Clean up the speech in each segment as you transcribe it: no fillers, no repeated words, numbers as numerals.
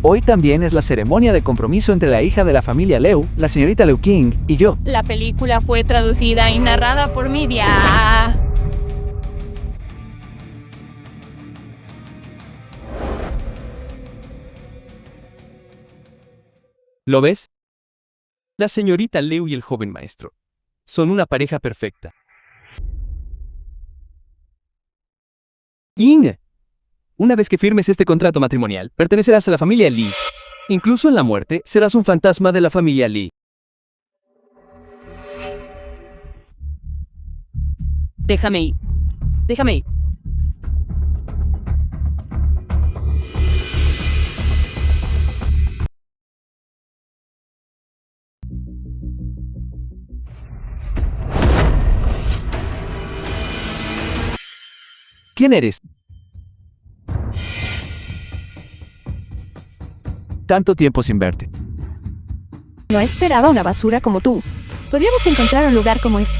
Hoy también es la ceremonia de compromiso entre la hija de la familia Liu, la señorita Liu King, y yo. La película fue traducida y narrada por Media. ¿Lo ves? La señorita Liu y el joven maestro son una pareja perfecta. Ying, una vez que firmes este contrato matrimonial, pertenecerás a la familia Li. Incluso en la muerte, serás un fantasma de la familia Li. Déjame ir. Déjame ir. ¿Quién eres? Tanto tiempo sin verte. No esperaba una basura como tú. Podríamos encontrar un lugar como este.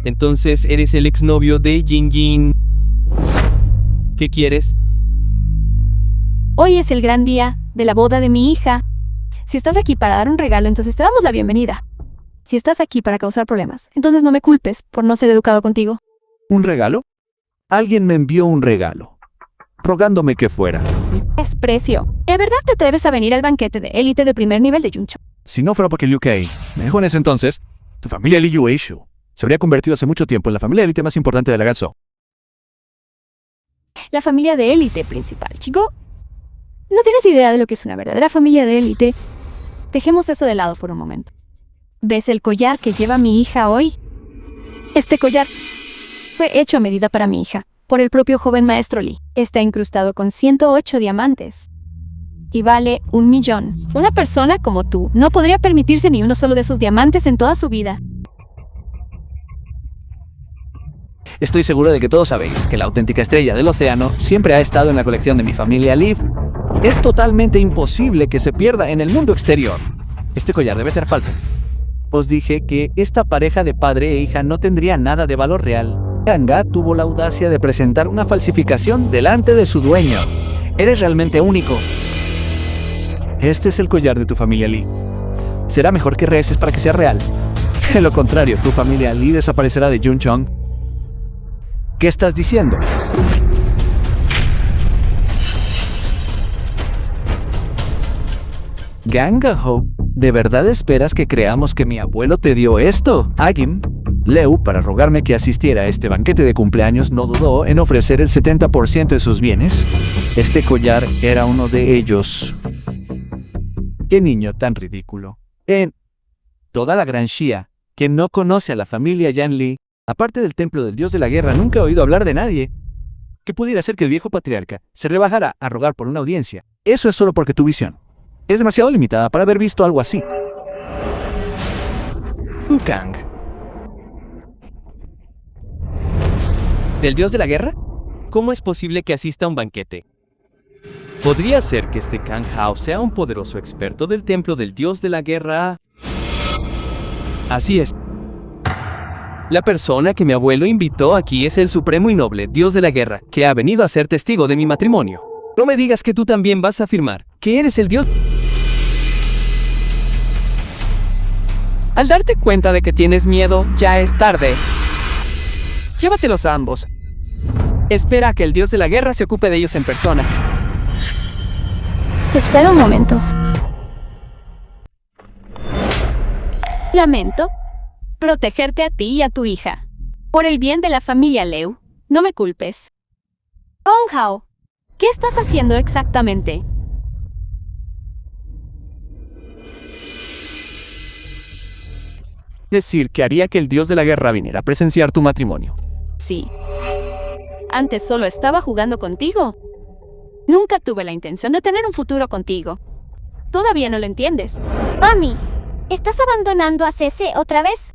Entonces, ¿eres el exnovio de Jingjin? ¿Qué quieres? Hoy es el gran día de la boda de mi hija. Si estás aquí para dar un regalo, entonces te damos la bienvenida. Si estás aquí para causar problemas, entonces no me culpes por no ser educado contigo. ¿Un regalo? Alguien me envió un regalo, rogándome que fuera. Desprecio. ¿De verdad te atreves a venir al banquete de élite de primer nivel de Yuncho? Si no fuera porque Liu Kei me dejó en ese entonces, tu familia Li Yueishu se habría convertido hace mucho tiempo en la familia élite más importante de la Gatso. La familia de élite principal, chico. No tienes idea de lo que es una verdadera familia de élite. Dejemos eso de lado por un momento. ¿Ves el collar que lleva mi hija hoy? Este collar fue hecho a medida para mi hija, por el propio joven maestro Li. Está incrustado con 108 diamantes. Y vale 1 millón. Una persona como tú no podría permitirse ni uno solo de esos diamantes en toda su vida. Estoy seguro de que todos sabéis que la auténtica estrella del océano siempre ha estado en la colección de mi familia Li. Es totalmente imposible que se pierda en el mundo exterior. Este collar debe ser falso. Os dije que esta pareja de padre e hija no tendría nada de valor real. Ganga tuvo la audacia de presentar una falsificación delante de su dueño. Eres realmente único. Este es el collar de tu familia Li. Será mejor que reces para que sea real. De lo contrario, tu familia Li desaparecerá de Yunchong. ¿Qué estás diciendo? Ganga Ho, ¿de verdad esperas que creamos que mi abuelo te dio esto? Agim, Liu, para rogarme que asistiera a este banquete de cumpleaños, no dudó en ofrecer el 70% de sus bienes. Este collar era uno de ellos. ¡Qué niño tan ridículo! En toda la Gran Xia, que no conoce a la familia Yan Li, aparte del templo del dios de la guerra, nunca he oído hablar de nadie que pudiera ser que el viejo patriarca se rebajara a rogar por una audiencia. Eso es solo porque tu visión es demasiado limitada para haber visto algo así. Kang. ¿Del dios de la guerra? ¿Cómo es posible que asista a un banquete? ¿Podría ser que este Kang Hao sea un poderoso experto del templo del dios de la guerra? Así es. La persona que mi abuelo invitó aquí es el supremo y noble dios de la guerra, que ha venido a ser testigo de mi matrimonio. No me digas que tú también vas a afirmar que eres el dios. Al darte cuenta de que tienes miedo, ya es tarde. Llévatelos a ambos. Espera a que el dios de la guerra se ocupe de ellos en persona. Espera un momento. Lamento protegerte a ti y a tu hija. Por el bien de la familia Liu, no me culpes. Hong Hao, ¿qué estás haciendo exactamente? Decir que haría que el dios de la guerra viniera a presenciar tu matrimonio. Sí. Antes solo estaba jugando contigo. Nunca tuve la intención de tener un futuro contigo. Todavía no lo entiendes. Mami, ¿estás abandonando a Cece otra vez?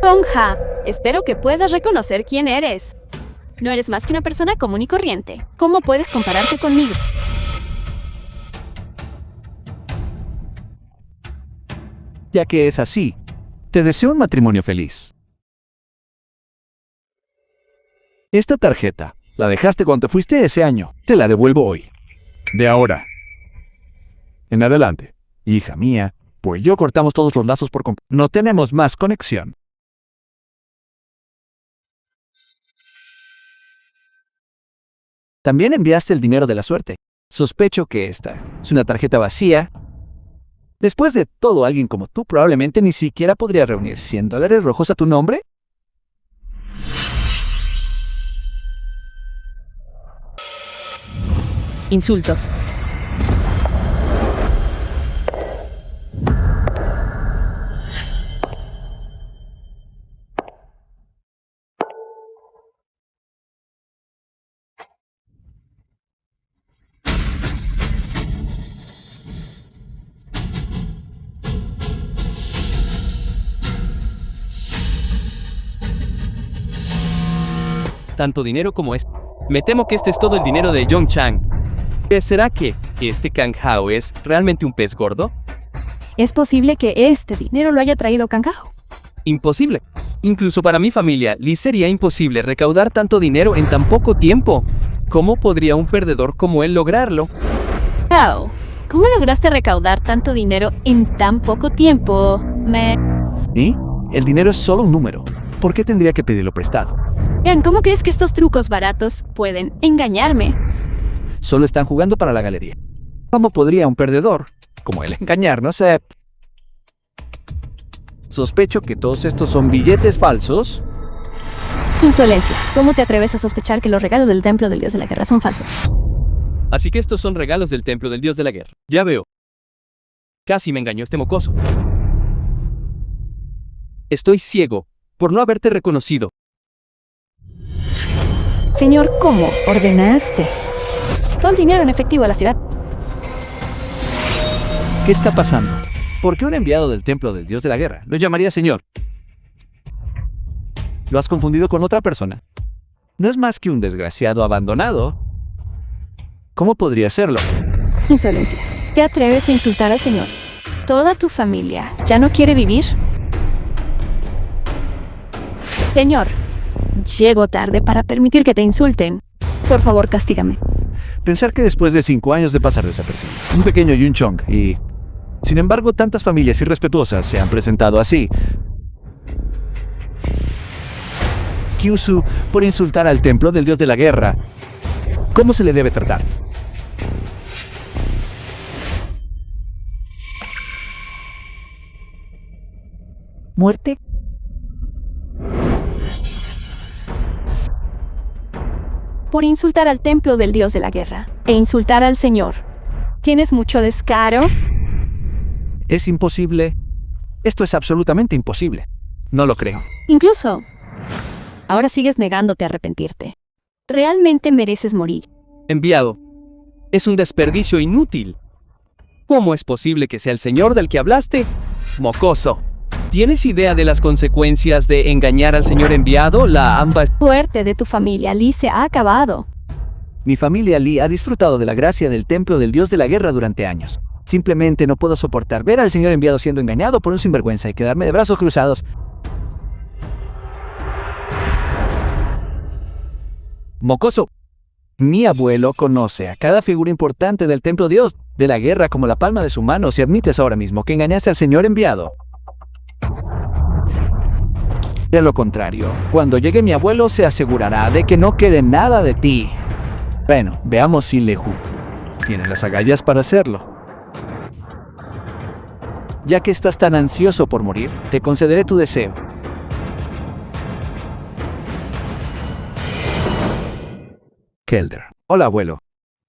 Hong Ha, espero que puedas reconocer quién eres. No eres más que una persona común y corriente. ¿Cómo puedes compararte conmigo? Ya que es así, te deseo un matrimonio feliz. Esta tarjeta La dejaste cuando te fuiste ese año. Te la devuelvo hoy. De ahora en adelante, hija mía, pues yo cortamos todos los lazos por completo. No tenemos más conexión. También enviaste el dinero de la suerte. Sospecho que esta es una tarjeta vacía. Después de todo, alguien como tú probablemente ni siquiera podría reunir $100 rojos a tu nombre. Insultos. Tanto dinero como este. Me temo que este es todo el dinero de Yong Chang. ¿Será que este Kang Hao es realmente un pez gordo? Es posible que este dinero lo haya traído Kang Hao. Imposible. Incluso para mi familia, Lee sería imposible recaudar tanto dinero en tan poco tiempo. ¿Cómo podría un perdedor como él lograrlo? Hao, ¿cómo lograste recaudar tanto dinero en tan poco tiempo? ¿Y? El dinero es solo un número. ¿Por qué tendría que pedirlo prestado? Vean, ¿cómo crees que estos trucos baratos pueden engañarme? Solo están jugando para la galería. ¿Cómo podría un perdedor, como él, engañarnos? Sospecho que todos estos son billetes falsos. Insolencia. ¿Cómo te atreves a sospechar que los regalos del templo del dios de la guerra son falsos? Así que estos son regalos del templo del dios de la guerra. Ya veo. Casi me engañó este mocoso. Estoy ciego por no haberte reconocido. Señor, ¿cómo ordenaste todo el dinero en efectivo a la ciudad? ¿Qué está pasando? ¿Por qué un enviado del templo del dios de la guerra lo llamaría señor? ¿Lo has confundido con otra persona? No es más que un desgraciado abandonado. ¿Cómo podría serlo? Insolencia. ¿Te atreves a insultar al señor? ¿Toda tu familia ya no quiere vivir? Señor, llego tarde para permitir que te insulten. Por favor, castígame. Pensar que después de 5 años de pasar desapercibido, un pequeño Yun Chong y... Sin embargo, tantas familias irrespetuosas se han presentado así. Kyushu por insultar al templo del dios de la guerra. ¿Cómo se le debe tratar? ¿Muerte? Por insultar al templo del dios de la guerra e insultar al señor. ¿Tienes mucho descaro? ¿Es imposible? Esto es absolutamente imposible. No lo creo. Incluso, ahora sigues negándote a arrepentirte. Realmente mereces morir. Enviado. Es un desperdicio inútil. ¿Cómo es posible que sea el señor del que hablaste? Mocoso. ¿Tienes idea de las consecuencias de engañar al señor enviado? La Suerte de tu familia, Lee, se ha acabado. Mi familia Lee ha disfrutado de la gracia del templo del dios de la guerra durante años. Simplemente no puedo soportar ver al señor enviado siendo engañado por un sinvergüenza y quedarme de brazos cruzados. Mocoso. Mi abuelo conoce a cada figura importante del templo dios de la guerra como la palma de su mano si admites ahora mismo que engañaste al señor enviado. De lo contrario, cuando llegue mi abuelo se asegurará de que no quede nada de ti. Bueno, veamos si Lehu tiene las agallas para hacerlo. Ya que estás tan ansioso por morir, te concederé tu deseo. Kelder. Hola, abuelo.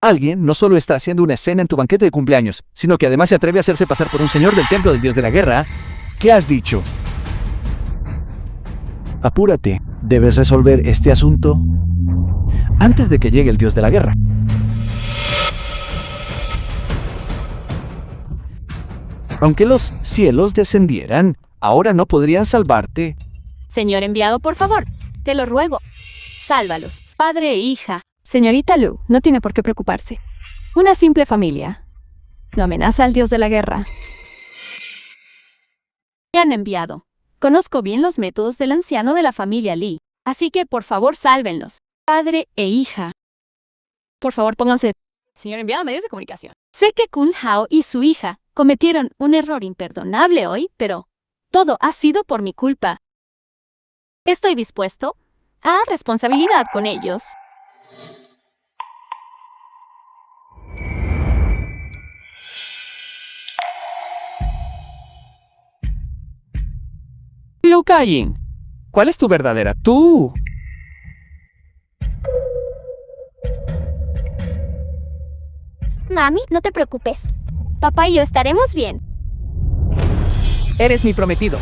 Alguien no solo está haciendo una escena en tu banquete de cumpleaños, sino que además se atreve a hacerse pasar por un señor del templo del dios de la guerra. ¿Qué has dicho? Apúrate. Debes resolver este asunto antes de que llegue el dios de la guerra. Aunque los cielos descendieran, ahora no podrían salvarte. Señor enviado, por favor, te lo ruego. Sálvalos, padre e hija. Señorita Lu, no tiene por qué preocuparse. Una simple familia no amenaza al dios de la guerra. Me han enviado. Conozco bien los métodos del anciano de la familia Lee, así que por favor sálvenlos. padre e hija. Por favor, pónganse. Señor enviado a medios de comunicación. Sé que Kun Hao y su hija cometieron un error imperdonable hoy, pero todo ha sido por mi culpa. Estoy dispuesto a responsabilidad con ellos. Liu Kaiyin, ¿cuál es tu verdadera tú? Mami, no te preocupes. Papá y yo estaremos bien. Eres mi prometido.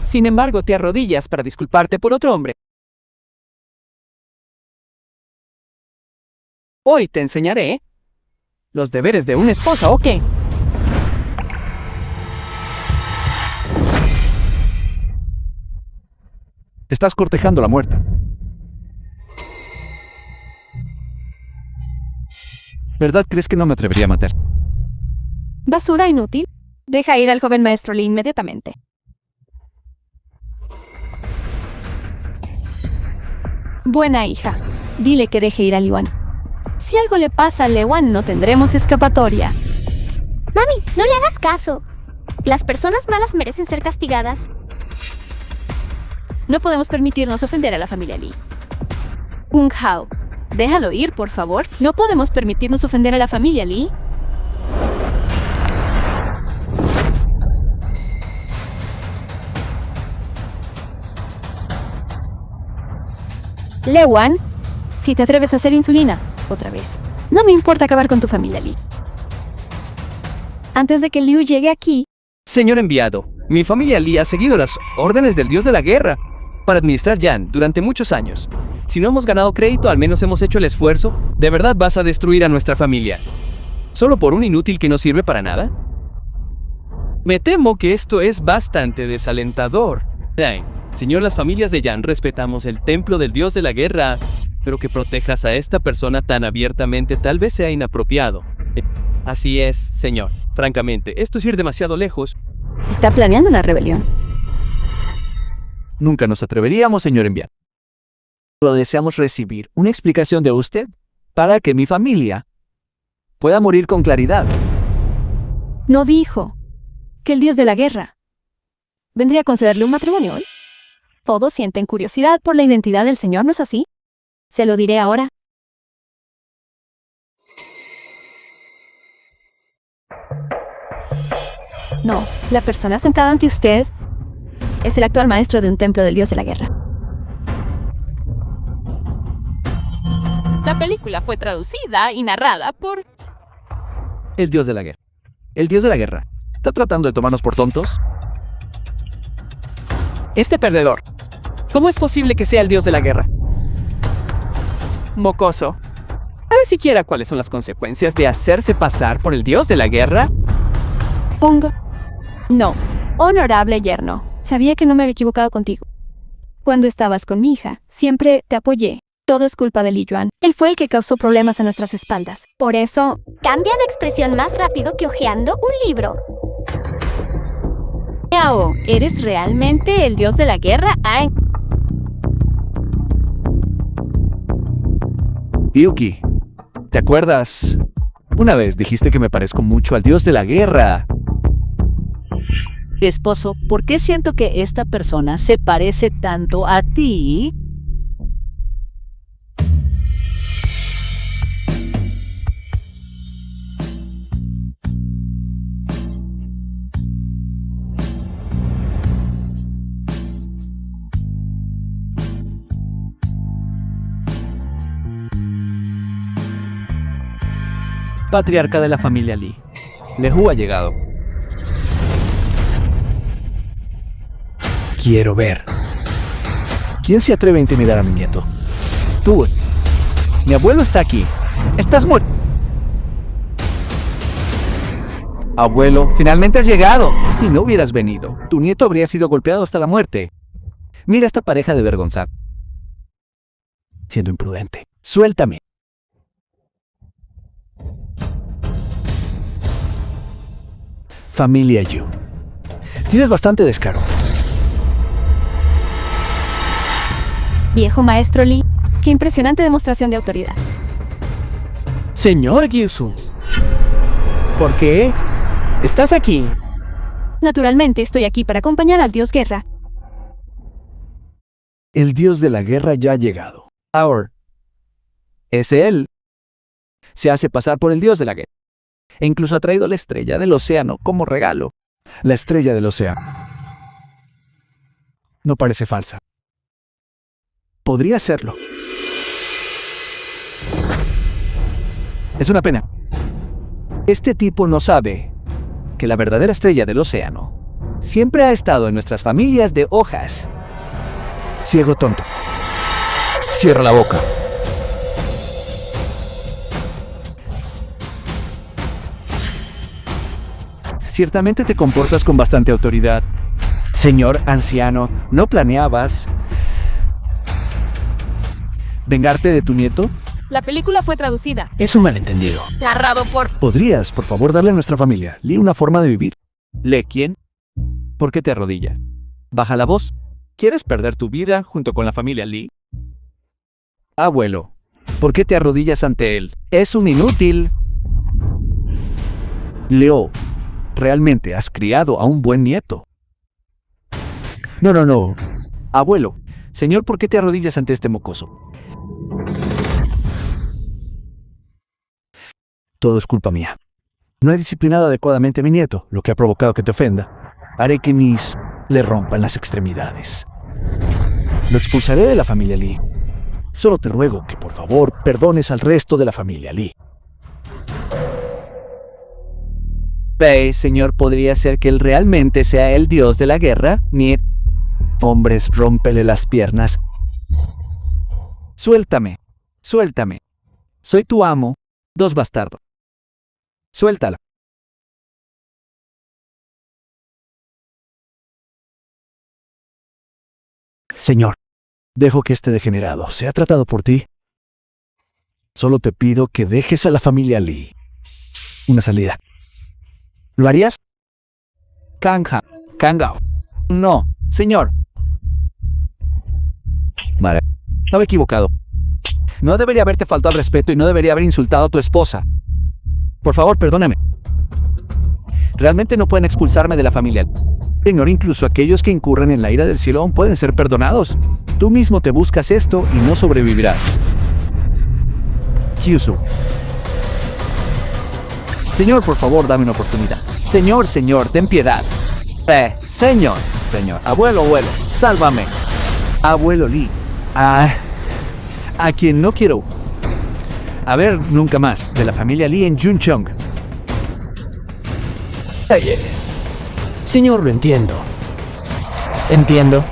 Sin embargo, te arrodillas para disculparte por otro hombre. Hoy te enseñaré los deberes de una esposa, ¿ok? Estás cortejando la muerte. ¿Verdad crees que no me atrevería a matar? Basura inútil. Deja ir al joven maestro Lee inmediatamente. Buena hija. Dile que deje ir a Liwan. Si algo le pasa a Liwan, no tendremos escapatoria. Mami, no le hagas caso. Las personas malas merecen ser castigadas. No podemos permitirnos ofender a la familia Lee. Kun Hao, déjalo ir, por favor. No podemos permitirnos ofender a la familia Lee. Liwan, si te atreves a hacer insulina, otra vez. No me importa acabar con tu familia Lee. Antes de que Liu llegue aquí, Señor enviado, mi familia Lee ha seguido las órdenes del dios de la guerra para administrar Yan durante muchos años. Si no hemos ganado crédito, al menos hemos hecho el esfuerzo. ¿De verdad vas a destruir a nuestra familia? ¿Solo por un inútil que no sirve para nada? Me temo que esto es bastante desalentador. Señor, las familias de Yan respetamos el templo del dios de la guerra, pero que protejas a esta persona tan abiertamente tal vez sea inapropiado. Así es, señor. Francamente, esto es ir demasiado lejos. está planeando una rebelión. Nunca nos atreveríamos, señor enviado. Pero deseamos recibir una explicación de usted para que mi familia pueda morir con claridad. No dijo que el dios de la guerra vendría a concederle un matrimonio hoy. Todos sienten curiosidad por la identidad del señor, ¿no es así? Se lo diré ahora. No, la persona sentada ante usted es el actual maestro de un templo del dios de la guerra. La película fue traducida y narrada por... El dios de la guerra. El dios de la guerra. ¿Está tratando de tomarnos por tontos? Este perdedor. ¿Cómo es posible que sea el dios de la guerra? Mocoso. ¿Sabes siquiera cuáles son las consecuencias de hacerse pasar por el dios de la guerra? Pongo. No, honorable yerno. Sabía que no me había equivocado contigo. Cuando estabas con mi hija, siempre te apoyé. Todo es culpa de Li Yuan. Él fue el que causó problemas a nuestras espaldas. Por eso... Cambia de expresión más rápido que hojeando un libro. Yao, ¿eres realmente el dios de la guerra? Ay. Yuki, ¿te acuerdas? Una vez dijiste que me parezco mucho al dios de la guerra. Esposo, ¿por qué siento que esta persona se parece tanto a ti? Patriarca de la familia Lee. Lehu ha llegado. Quiero ver. ¿Quién se atreve a intimidar a mi nieto? Tú. Mi abuelo está aquí. Estás muerto. Abuelo, finalmente has llegado. Si no hubieras venido, tu nieto habría sido golpeado hasta la muerte. Mira esta pareja de vergonzar. Siendo imprudente. Suéltame. Familia Yu. Tienes bastante descaro. Viejo maestro Lee, Qué impresionante demostración de autoridad. Señor Gyusu, ¿por qué estás aquí? Naturalmente estoy aquí para acompañar al dios guerra. El dios de la guerra ya ha llegado. Ahora, es él. Se hace pasar por el dios de la guerra. E incluso ha traído la estrella del océano como regalo. La estrella del océano. No parece falsa. Podría serlo. Es una pena. Este tipo no sabe que la verdadera estrella del océano siempre ha estado en nuestras familias de hojas. Ciego tonto. Cierra la boca. Ciertamente te comportas con bastante autoridad. Señor anciano, ¿no planeabas vengarte de tu nieto? La película fue traducida. Es un malentendido. Narrado por... ¿Podrías, por favor, darle a nuestra familia Lee una forma de vivir? ¿Le quién? ¿Por qué te arrodillas? Baja la voz. ¿Quieres perder tu vida junto con la familia Lee? Abuelo, ¿por qué te arrodillas ante él? Es un inútil. Leo, ¿realmente has criado a un buen nieto? No. Abuelo, señor, ¿por qué te arrodillas ante este mocoso? Todo es culpa mía. No he disciplinado adecuadamente a mi nieto, lo que ha provocado que te ofenda. Haré que mis le rompan las extremidades. Lo expulsaré de la familia Lee. Solo te ruego que por favor perdones al resto de la familia Lee. Ve, señor, ¿podría ser que él realmente sea el dios de la guerra? Ni... Hombres, rómpele las piernas. Suéltame. Soy tu amo. Dos bastardos. Suéltalo. Señor, dejo que este degenerado sea tratado por ti. Solo te pido que dejes a la familia Lee una salida. ¿Lo harías? Kangao. No, señor. Vale, estaba equivocado. No debería haberte faltado al respeto y no debería haber insultado a tu esposa. Por favor, perdóname. Realmente no pueden expulsarme de la familia. Señor, incluso aquellos que incurren en la ira del cielo aún pueden ser perdonados. Tú mismo te buscas esto y no sobrevivirás. Kyusu. Señor, por favor, dame una oportunidad. Señor, ten piedad. Señor. Abuelo, sálvame. Abuelo Lee. A quien no quiero a ver nunca más de la familia Lee en Juncheong. Señor, lo entiendo. Entiendo.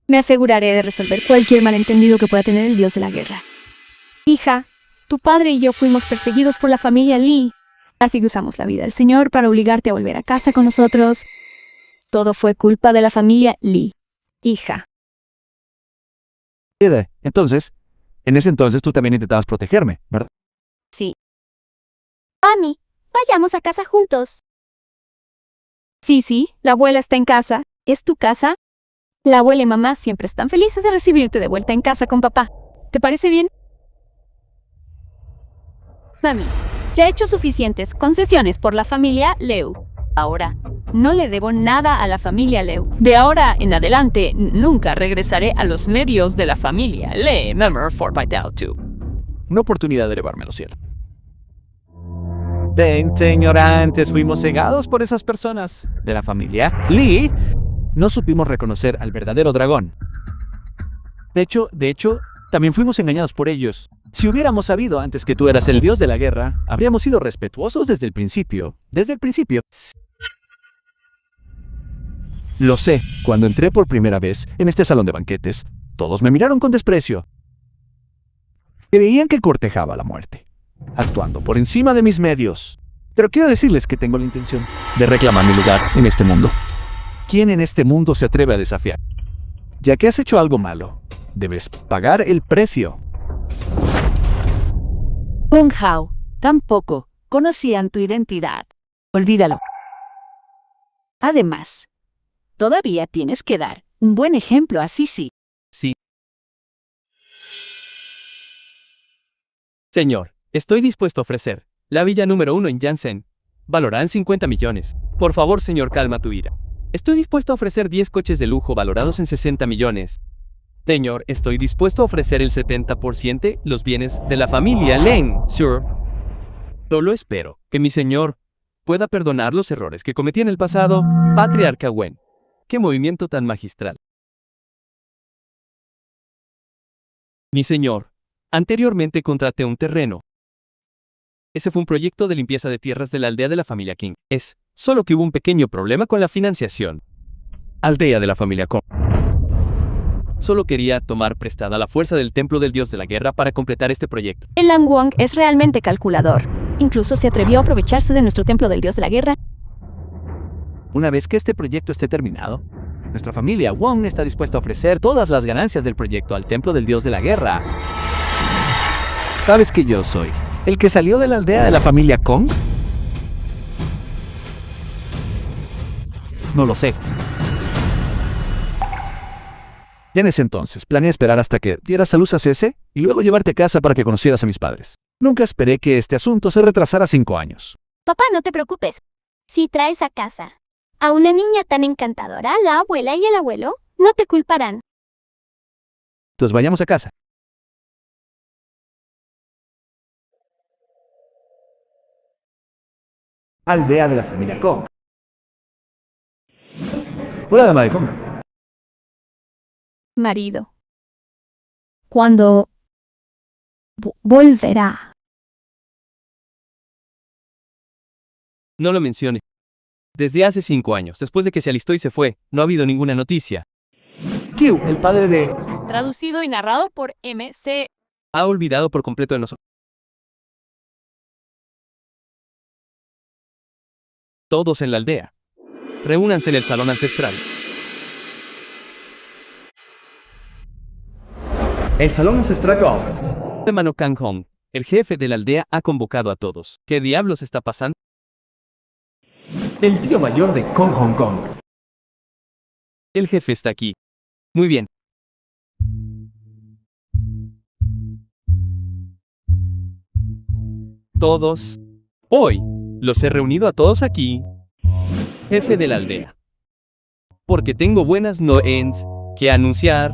Me aseguraré de resolver cualquier malentendido que pueda tener el dios de la guerra. Hija, tu padre y yo fuimos perseguidos por la familia Lee. Así que usamos la vida del Señor para obligarte a volver a casa con nosotros. Todo fue culpa de la familia Lee. Hija. Entonces, en ese entonces tú también intentabas protegerme, ¿verdad? Sí. Mami, vayamos a casa juntos. Sí, la abuela está en casa. ¿Es tu casa? La abuela y mamá siempre están felices de recibirte de vuelta en casa con papá. ¿Te parece bien? Mami, ya he hecho suficientes concesiones por la familia Leu. Ahora, no le debo nada a la familia Leu. De ahora en adelante, nunca regresaré a los medios de la familia Le Member for Vital 2. Una oportunidad de elevármelo, cielo. Ven, señor, antes fuimos cegados por esas personas de la familia Lee. No supimos reconocer al verdadero dragón. De hecho, también fuimos engañados por ellos. Si hubiéramos sabido antes que tú eras el dios de la guerra, habríamos sido respetuosos desde el principio. Lo sé, cuando entré por primera vez en este salón de banquetes, todos me miraron con desprecio. Creían que cortejaba la muerte, actuando por encima de mis medios. Pero quiero decirles que tengo la intención de reclamar mi lugar en este mundo. ¿Quién en este mundo se atreve a desafiar? Ya que has hecho algo malo, debes pagar el precio. Kung Hao, tampoco conocían tu identidad. Olvídalo. Además, Todavía tienes que dar un buen ejemplo a Sisi. Sí. Señor, estoy dispuesto a ofrecer la villa número 1 en Janssen. Valoran 50 millones. Por favor, señor, calma tu ira. Estoy dispuesto a ofrecer 10 coches de lujo valorados en 60 millones. Señor, estoy dispuesto a ofrecer el 70% los bienes de la familia Lane, sir. Solo espero que mi señor pueda perdonar los errores que cometí en el pasado, patriarca Wen. ¡Qué movimiento tan magistral! Mi señor, anteriormente contraté un terreno. Ese fue un proyecto de limpieza de tierras de la aldea de la familia King. Solo que hubo un pequeño problema con la financiación. Aldea de la familia Kong. Solo quería tomar prestada la fuerza del templo del dios de la guerra para completar este proyecto. El Lang Wang es realmente calculador. Incluso se atrevió a aprovecharse de nuestro templo del dios de la guerra. Una vez que este proyecto esté terminado, nuestra familia Wong está dispuesta a ofrecer todas las ganancias del proyecto al templo del dios de la guerra. ¿Sabes que yo soy el que salió de la aldea de la familia Kong? No lo sé. Ya en ese entonces, planeé esperar hasta que dieras a luz a Cece y luego llevarte a casa para que conocieras a mis padres. Nunca esperé que este asunto se retrasara 5 años. Papá, no te preocupes. Si traes a casa a una niña tan encantadora, la abuela y el abuelo no te culparán. Entonces vayamos a casa. Aldea de la familia Kong. Hola, dama de Kong. Marido. ¿Cuándo volverá? No lo mencione. Desde hace 5 años, después de que se alistó y se fue, no ha habido ninguna noticia. Q, el padre de... Traducido y narrado por MC. Ha olvidado por completo de nosotros. Todos en la aldea. Reúnanse en el salón ancestral. El salón ancestral Kong. Hermano Kang Hong, el jefe de la aldea, ha convocado a todos. ¿Qué diablos está pasando? El tío mayor de Kong Hong Kong. El jefe está aquí. Muy bien. Todos. Hoy, los he reunido a todos aquí. Jefe de la aldea. Porque tengo buenas noens que anunciar.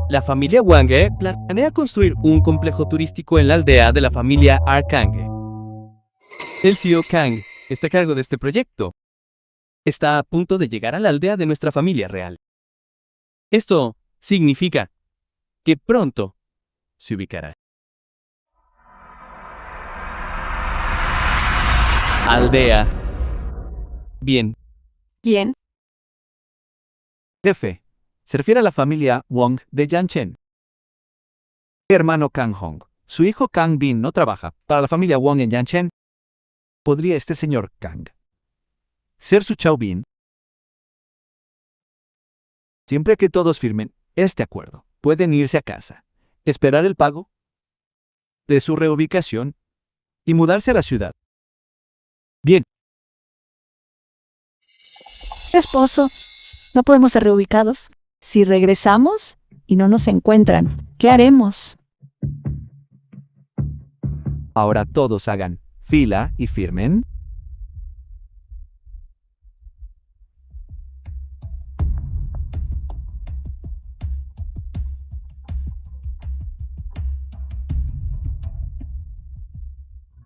La familia Wange planea construir un complejo turístico en la aldea de la familia Arkange. El CEO Kang está a cargo de este proyecto. Está a punto de llegar a la aldea de nuestra familia real. Esto significa que pronto se ubicará. Aldea. Bien. Bien. Jefe, se refiere a la familia Wong de Janchen. Hermano Kang Hong. Su hijo Kang Bin no trabaja para la familia Wong en Janchen. ¿Podría este señor Kang ser su Chao Bin? Siempre que todos firmen este acuerdo, pueden irse a casa, esperar el pago de su reubicación y mudarse a la ciudad. Bien. Esposo, ¿no podemos ser reubicados? Si regresamos y no nos encuentran, ¿qué haremos? Ahora todos hagan fila y firmen.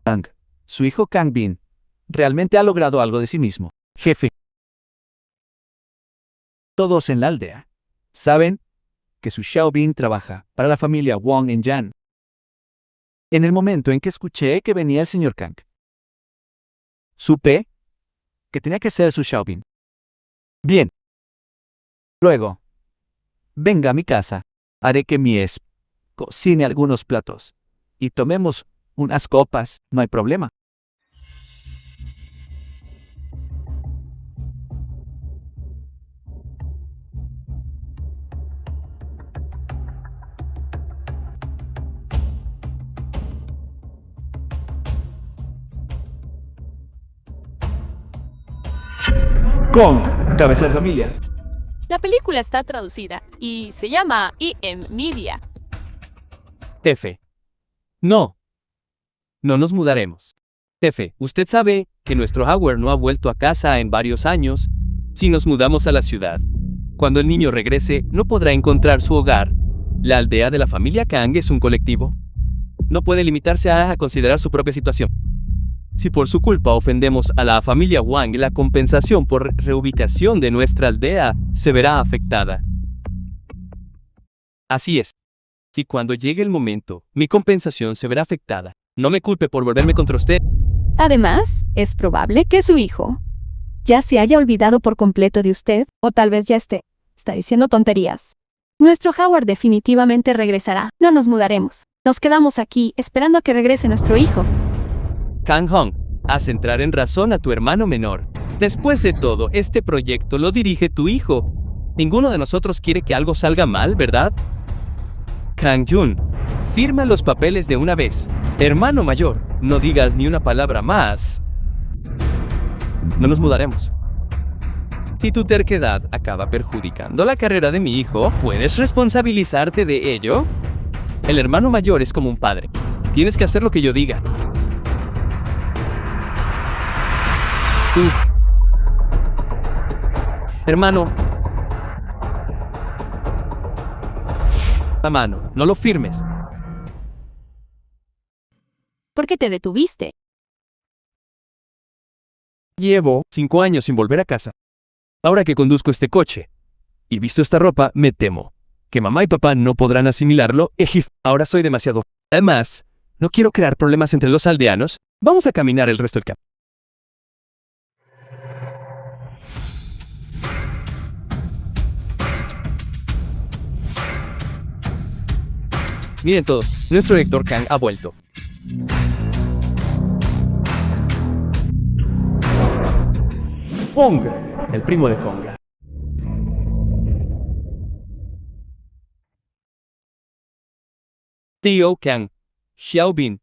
Kang, su hijo Kang Bin, realmente ha logrado algo de sí mismo. Jefe. Todos en la aldea saben que su Xiao Bin trabaja para la familia Wong en Yan. En el momento en que escuché que venía el señor Kang, supe que tenía que ser su Xiao Bin. Bien. Luego, venga a mi casa, haré que mi cocine algunos platos y tomemos unas copas, no hay problema. Kong, cabeza de familia. La película está traducida y se llama EM Media. Tefe. No. No nos mudaremos. Tefe, usted sabe que nuestro Howard no ha vuelto a casa en varios años. Si nos mudamos a la ciudad, cuando el niño regrese, no podrá encontrar su hogar. La aldea de la familia Kang es un colectivo. No puede limitarse a considerar su propia situación. Si por su culpa ofendemos a la familia Wang, la compensación por reubicación de nuestra aldea se verá afectada. Así es. Si cuando llegue el momento, mi compensación se verá afectada, no me culpe por volverme contra usted. Además, es probable que su hijo ya se haya olvidado por completo de usted, o tal vez ya está diciendo tonterías. Nuestro Howard definitivamente regresará. No nos mudaremos. Nos quedamos aquí esperando a que regrese nuestro hijo. Kang Hong, haz entrar en razón a tu hermano menor. Después de todo, este proyecto lo dirige tu hijo. Ninguno de nosotros quiere que algo salga mal, ¿verdad? Kang Jun, firma los papeles de una vez. Hermano mayor, no digas ni una palabra más. No nos mudaremos. Si tu terquedad acaba perjudicando la carrera de mi hijo, ¿puedes responsabilizarte de ello? El hermano mayor es como un padre. Tienes que hacer lo que yo diga. Tú. Hermano. La mano, no lo firmes. ¿Por qué te detuviste? Llevo 5 años sin volver a casa. Ahora que conduzco este coche y visto esta ropa, me temo que mamá y papá no podrán asimilarlo. Ahora soy demasiado. Además, no quiero crear problemas entre los aldeanos. Vamos a caminar el resto del campo. Miren todos, nuestro director Kang ha vuelto. Kong, el primo de Konga. Theo Kang, Xiaobin,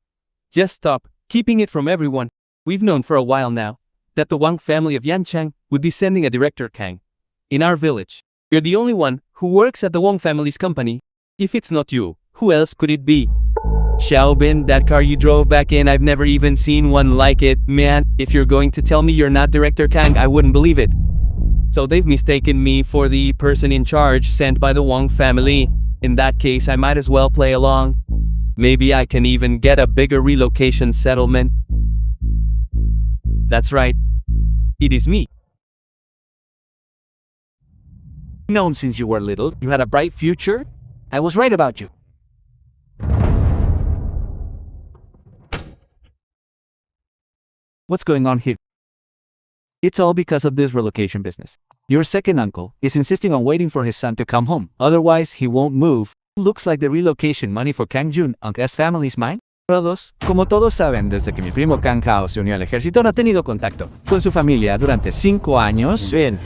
just stop keeping it from everyone. We've known for a while now that the Wang family of Yanchang would be sending a director Kang in our village. You're the only one who works at the Wang family's company. If it's not you, who else could it be? Xiaobin, that car you drove back in, I've never even seen one like it. Man, if you're going to tell me you're not Director Kang, I wouldn't believe it. So they've mistaken me for the person in charge sent by the Wang family. In that case, I might as well play along. Maybe I can even get a bigger relocation settlement. That's right. It is me. Known since you were little, you had a bright future. I was right about you. What's going on here? It's all because of this relocation business. Your second uncle is insisting on waiting for his son to come home, otherwise he won't move. Looks like the relocation money for Kang Jun, Uncle's family, is mine. Todos, como todos saben, desde que mi primo Kang Hao se unió al ejército no ha tenido contacto con su familia durante 5 años. Bien,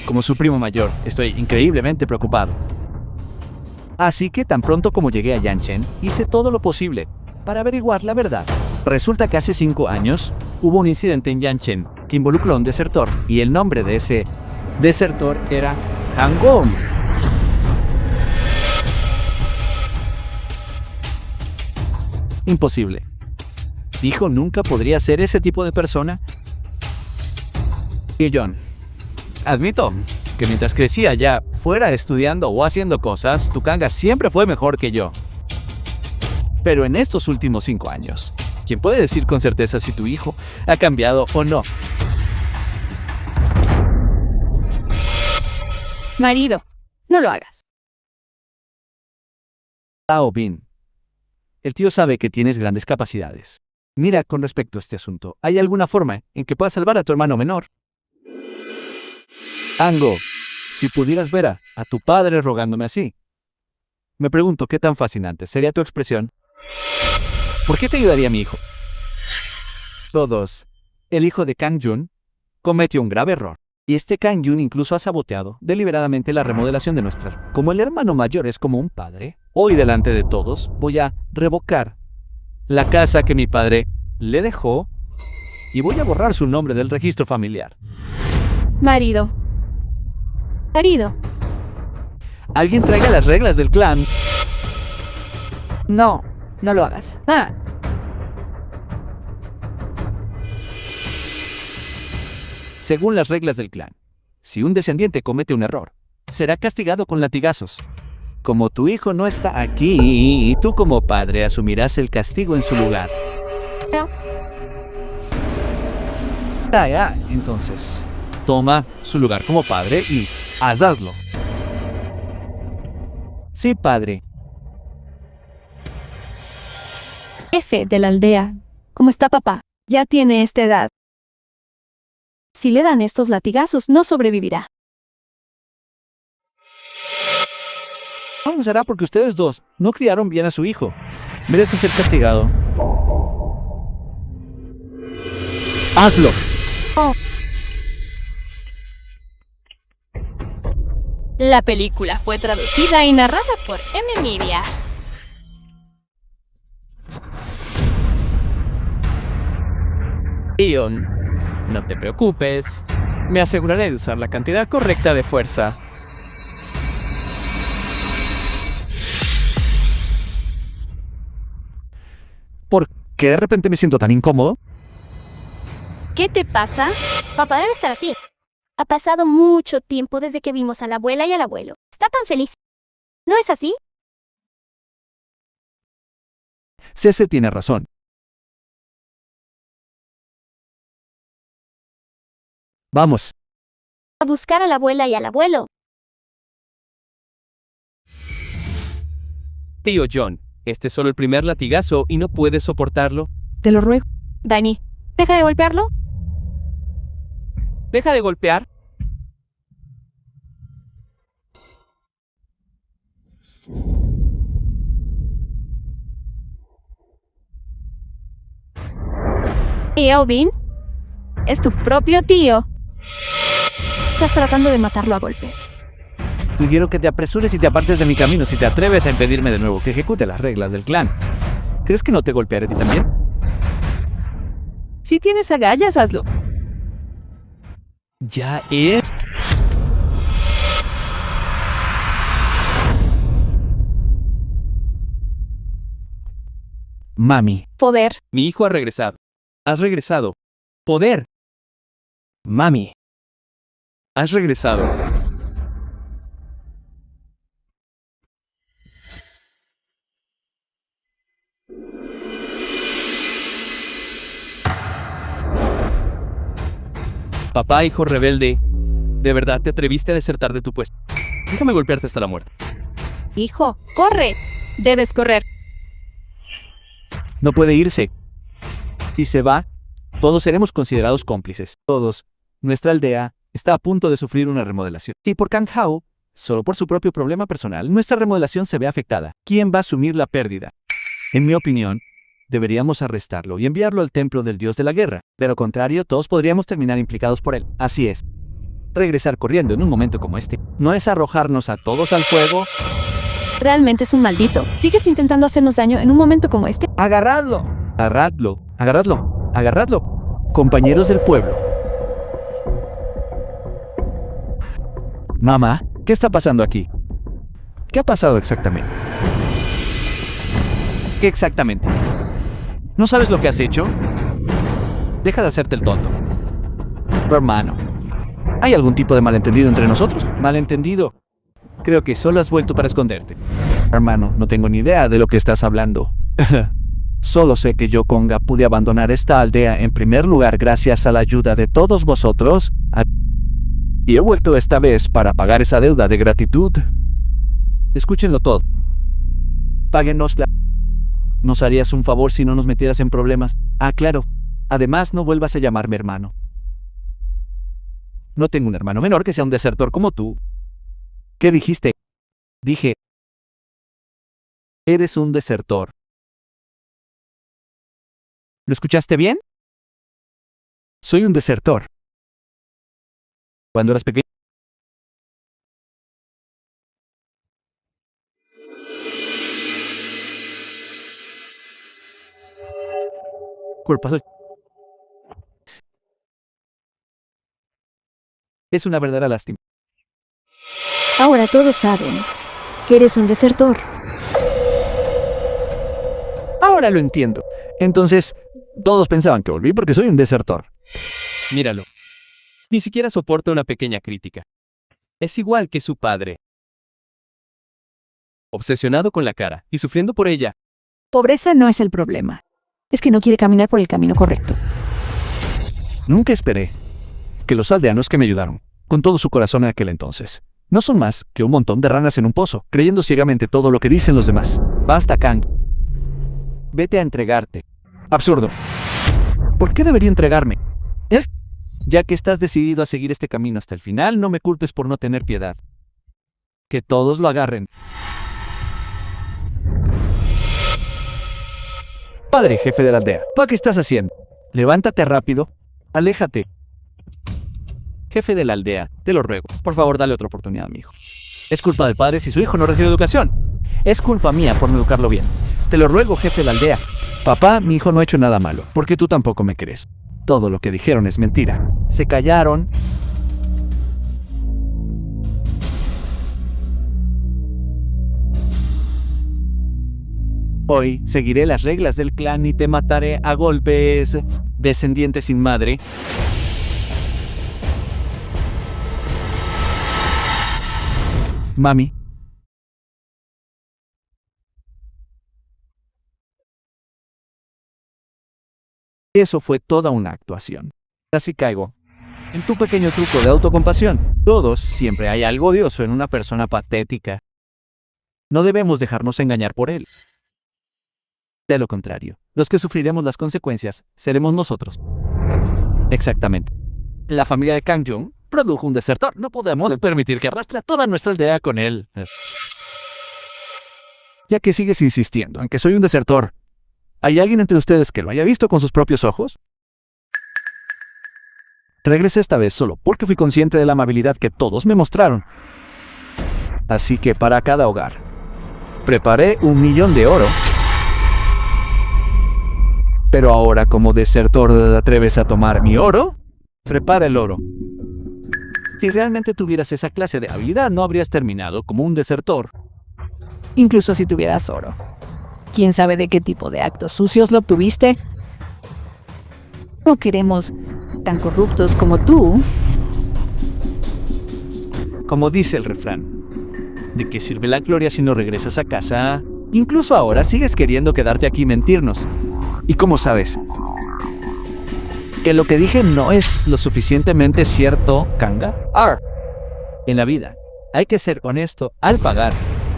como su primo mayor, estoy increíblemente preocupado. Así que tan pronto como llegué a Yanchen, hice todo lo posible para averiguar la verdad. Resulta que hace 5 años hubo un incidente en Yanchen que involucró a un desertor, y el nombre de ese desertor era Hangong. Imposible. Dijo nunca podría ser ese tipo de persona. Y John, admito que mientras crecía ya fuera estudiando o haciendo cosas, tu Kanga siempre fue mejor que yo. Pero en estos últimos 5 años, ¿quién puede decir con certeza si tu hijo ha cambiado o no? Marido, no lo hagas. Tao Bin, el tío sabe que tienes grandes capacidades. Mira, con respecto a este asunto, ¿hay alguna forma en que puedas salvar a tu hermano menor? Ango, si pudieras ver a tu padre rogándome así. Me pregunto qué tan fascinante sería tu expresión. ¿Por qué te ayudaría mi hijo? Todos. El hijo de Kang Jun cometió un grave error. Y este Kang Jun incluso ha saboteado deliberadamente la remodelación de nuestra. Como el hermano mayor es como un padre, hoy delante de todos voy a revocar la casa que mi padre le dejó y voy a borrar su nombre del registro familiar. Marido. Marido. Alguien traiga las reglas del clan. No, no lo hagas. Ah. Según las reglas del clan, si un descendiente comete un error, será castigado con latigazos. Como tu hijo no está aquí, tú como padre asumirás el castigo en su lugar. No. Entonces, toma su lugar como padre y hazlo. Sí, padre. Jefe de la aldea. ¿Cómo está papá? Ya tiene esta edad. Si le dan estos latigazos, no sobrevivirá. No será porque ustedes dos no criaron bien a su hijo. Merece ser castigado. ¡Hazlo! La película fue traducida y narrada por M. Media. Ion, no te preocupes. Me aseguraré de usar la cantidad correcta de fuerza. ¿Por qué de repente me siento tan incómodo? ¿Qué te pasa? Papá debe estar así. Ha pasado mucho tiempo desde que vimos a la abuela y al abuelo. Está tan feliz. ¿No es así? Cece tiene razón. Vamos. A buscar a la abuela y al abuelo. Tío John, este es solo el primer latigazo y no puedes soportarlo. Te lo ruego. Dani, deja de golpearlo. Deja de golpear. ¿Y Alvin? Es tu propio tío. Estás tratando de matarlo a golpes. Sugiero que te apresures y te apartes de mi camino si te atreves a impedirme de nuevo que ejecute las reglas del clan. ¿Crees que no te golpearé a ti también? Si tienes agallas, hazlo. Ya es. Mami. Poder. Mi hijo ha regresado. Has regresado. Poder. Mami. Has regresado. Papá, hijo rebelde, ¿de verdad te atreviste a desertar de tu puesto? Déjame golpearte hasta la muerte. Hijo, corre. Debes correr. No puede irse. Si se va, todos seremos considerados cómplices. Todos. Nuestra aldea está a punto de sufrir una remodelación. Y por Kang Hao, solo por su propio problema personal, nuestra remodelación se ve afectada. ¿Quién va a asumir la pérdida? En mi opinión, deberíamos arrestarlo y enviarlo al templo del dios de la guerra. De lo contrario, todos podríamos terminar implicados por él. Así es. Regresar corriendo en un momento como este no es arrojarnos a todos al fuego. Realmente es un maldito. Sigues intentando hacernos daño en un momento como este. Agarradlo. Agarradlo, agarradlo, agarradlo. Compañeros del pueblo. Mamá, ¿qué está pasando aquí? ¿Qué ha pasado exactamente? ¿Qué exactamente? ¿No sabes lo que has hecho? Deja de hacerte el tonto. Hermano, ¿hay algún tipo de malentendido entre nosotros? ¿Malentendido? Creo que solo has vuelto para esconderte. Hermano, no tengo ni idea de lo que estás hablando. Solo sé que yo, Konga, pude abandonar esta aldea en primer lugar gracias a la ayuda de todos vosotros. Y he vuelto esta vez para pagar esa deuda de gratitud. Escúchenlo todo. Páguenosla. ¿Nos harías un favor si no nos metieras en problemas? Ah, claro. Además, no vuelvas a llamarme hermano. No tengo un hermano menor que sea un desertor como tú. ¿Qué dijiste? Dije, eres un desertor. ¿Lo escuchaste bien? Soy un desertor. Cuando eras pequeño. Cuerpazo. Es una verdadera lástima. Ahora todos saben que eres un desertor. Ahora lo entiendo. Entonces, todos pensaban que volví porque soy un desertor. Míralo. Ni siquiera soporta una pequeña crítica. Es igual que su padre. Obsesionado con la cara y sufriendo por ella. Pobreza no es el problema. Es que no quiere caminar por el camino correcto. Nunca esperé que los aldeanos que me ayudaron, con todo su corazón en aquel entonces, no son más que un montón de ranas en un pozo, creyendo ciegamente todo lo que dicen los demás. Basta, Kang. Vete a entregarte. Absurdo. ¿Por qué debería entregarme? Ya que estás decidido a seguir este camino hasta el final, no me culpes por no tener piedad. Que todos lo agarren. Padre, jefe de la aldea, ¿qué estás haciendo? Levántate rápido. Aléjate. Jefe de la aldea, te lo ruego. Por favor, dale otra oportunidad a mi hijo. Es culpa del padre si su hijo no recibe educación. Es culpa mía por no educarlo bien. Te lo ruego, jefe de la aldea. Papá, mi hijo no ha hecho nada malo, porque tú tampoco me crees. Todo lo que dijeron es mentira. Se callaron. Hoy seguiré las reglas del clan y te mataré a golpes. Descendiente sin madre. Mami. Eso fue toda una actuación. Casi caigo en tu pequeño truco de autocompasión. Todos siempre hay algo odioso en una persona patética. No debemos dejarnos engañar por él. De lo contrario, los que sufriremos las consecuencias seremos nosotros. Exactamente. La familia de Kang Jung produjo un desertor. No podemos permitir que arrastre a toda nuestra aldea con él. Ya que sigues insistiendo en que soy un desertor, ¿hay alguien entre ustedes que lo haya visto con sus propios ojos? Regresé esta vez solo porque fui consciente de la amabilidad que todos me mostraron. Así que para cada hogar, preparé 1.000.000 de oro. Pero ahora, como desertor, ¿te atreves a tomar mi oro? Prepara el oro. Si realmente tuvieras esa clase de habilidad, no habrías terminado como un desertor. Incluso si tuvieras oro. ¿Quién sabe de qué tipo de actos sucios lo obtuviste? No queremos tan corruptos como tú. Como dice el refrán, ¿de qué sirve la gloria si no regresas a casa? Incluso ahora sigues queriendo quedarte aquí y mentirnos. ¿Y cómo sabes que lo que dije no es lo suficientemente cierto, Kanga? En la vida, hay que ser honesto al pagar.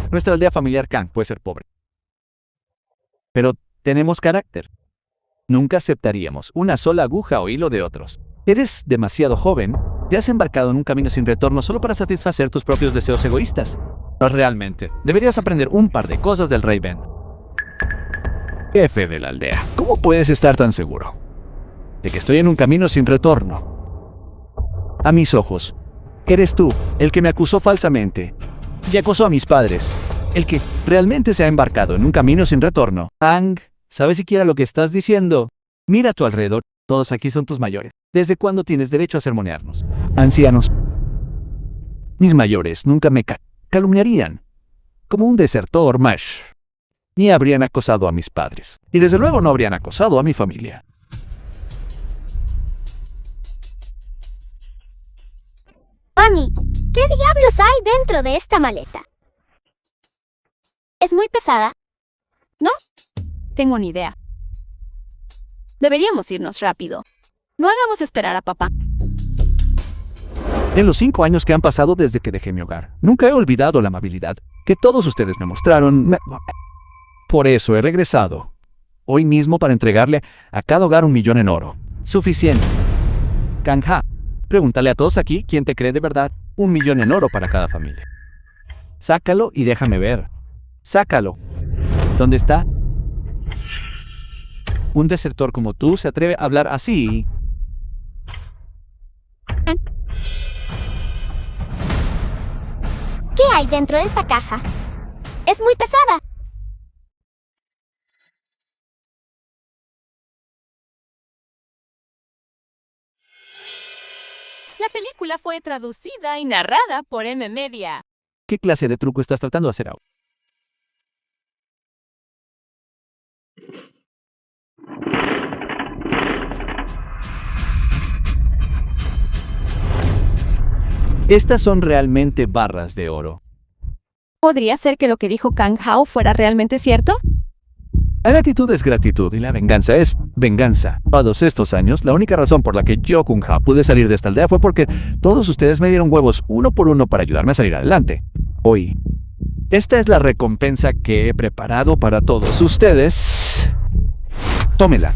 Nuestra aldea familiar Kang puede ser pobre, pero tenemos carácter. Nunca aceptaríamos una sola aguja o hilo de otros. Eres demasiado joven. Te has embarcado en un camino sin retorno solo para satisfacer tus propios deseos egoístas. No, realmente, deberías aprender un par de cosas del Rey Ben. Jefe de la aldea, ¿cómo puedes estar tan seguro de que estoy en un camino sin retorno? A mis ojos, eres tú el que me acusó falsamente y acosó a mis padres, el que realmente se ha embarcado en un camino sin retorno. Kang, ¿sabes siquiera lo que estás diciendo? Mira a tu alrededor, todos aquí son tus mayores. ¿Desde cuándo tienes derecho a sermonearnos? Ancianos. Mis mayores nunca me calumniarían como un desertor, Mash. Ni habrían acosado a mis padres. Y desde luego no habrían acosado a mi familia. Mami, ¿qué diablos hay dentro de esta maleta? Es muy pesada. ¿No? Tengo ni idea. Deberíamos irnos rápido. No hagamos esperar a papá. En los 5 años que han pasado desde que dejé mi hogar, nunca he olvidado la amabilidad que todos ustedes me mostraron. Por eso he regresado hoy mismo para entregarle a cada hogar 1.000.000 en oro. Suficiente. Kang-ha, pregúntale a todos aquí quién te cree de verdad. 1.000.000 en oro para cada familia. Sácalo y déjame ver. Sácalo. ¿Dónde está? Un desertor como tú se atreve a hablar así. ¿Qué hay dentro de esta caja? Es muy pesada. La película novela fue traducida y narrada por M Media. ¿Qué clase de truco estás tratando de hacer ahora? Estas son realmente barras de oro. ¿Podría ser que lo que dijo Kang Hao fuera realmente cierto? La gratitud es gratitud y la venganza es venganza. Todos estos años, la única razón por la que yo, Kung Ha, pude salir de esta aldea fue porque todos ustedes me dieron huevos uno por uno para ayudarme a salir adelante. Hoy, esta es la recompensa que he preparado para todos ustedes. Tómela.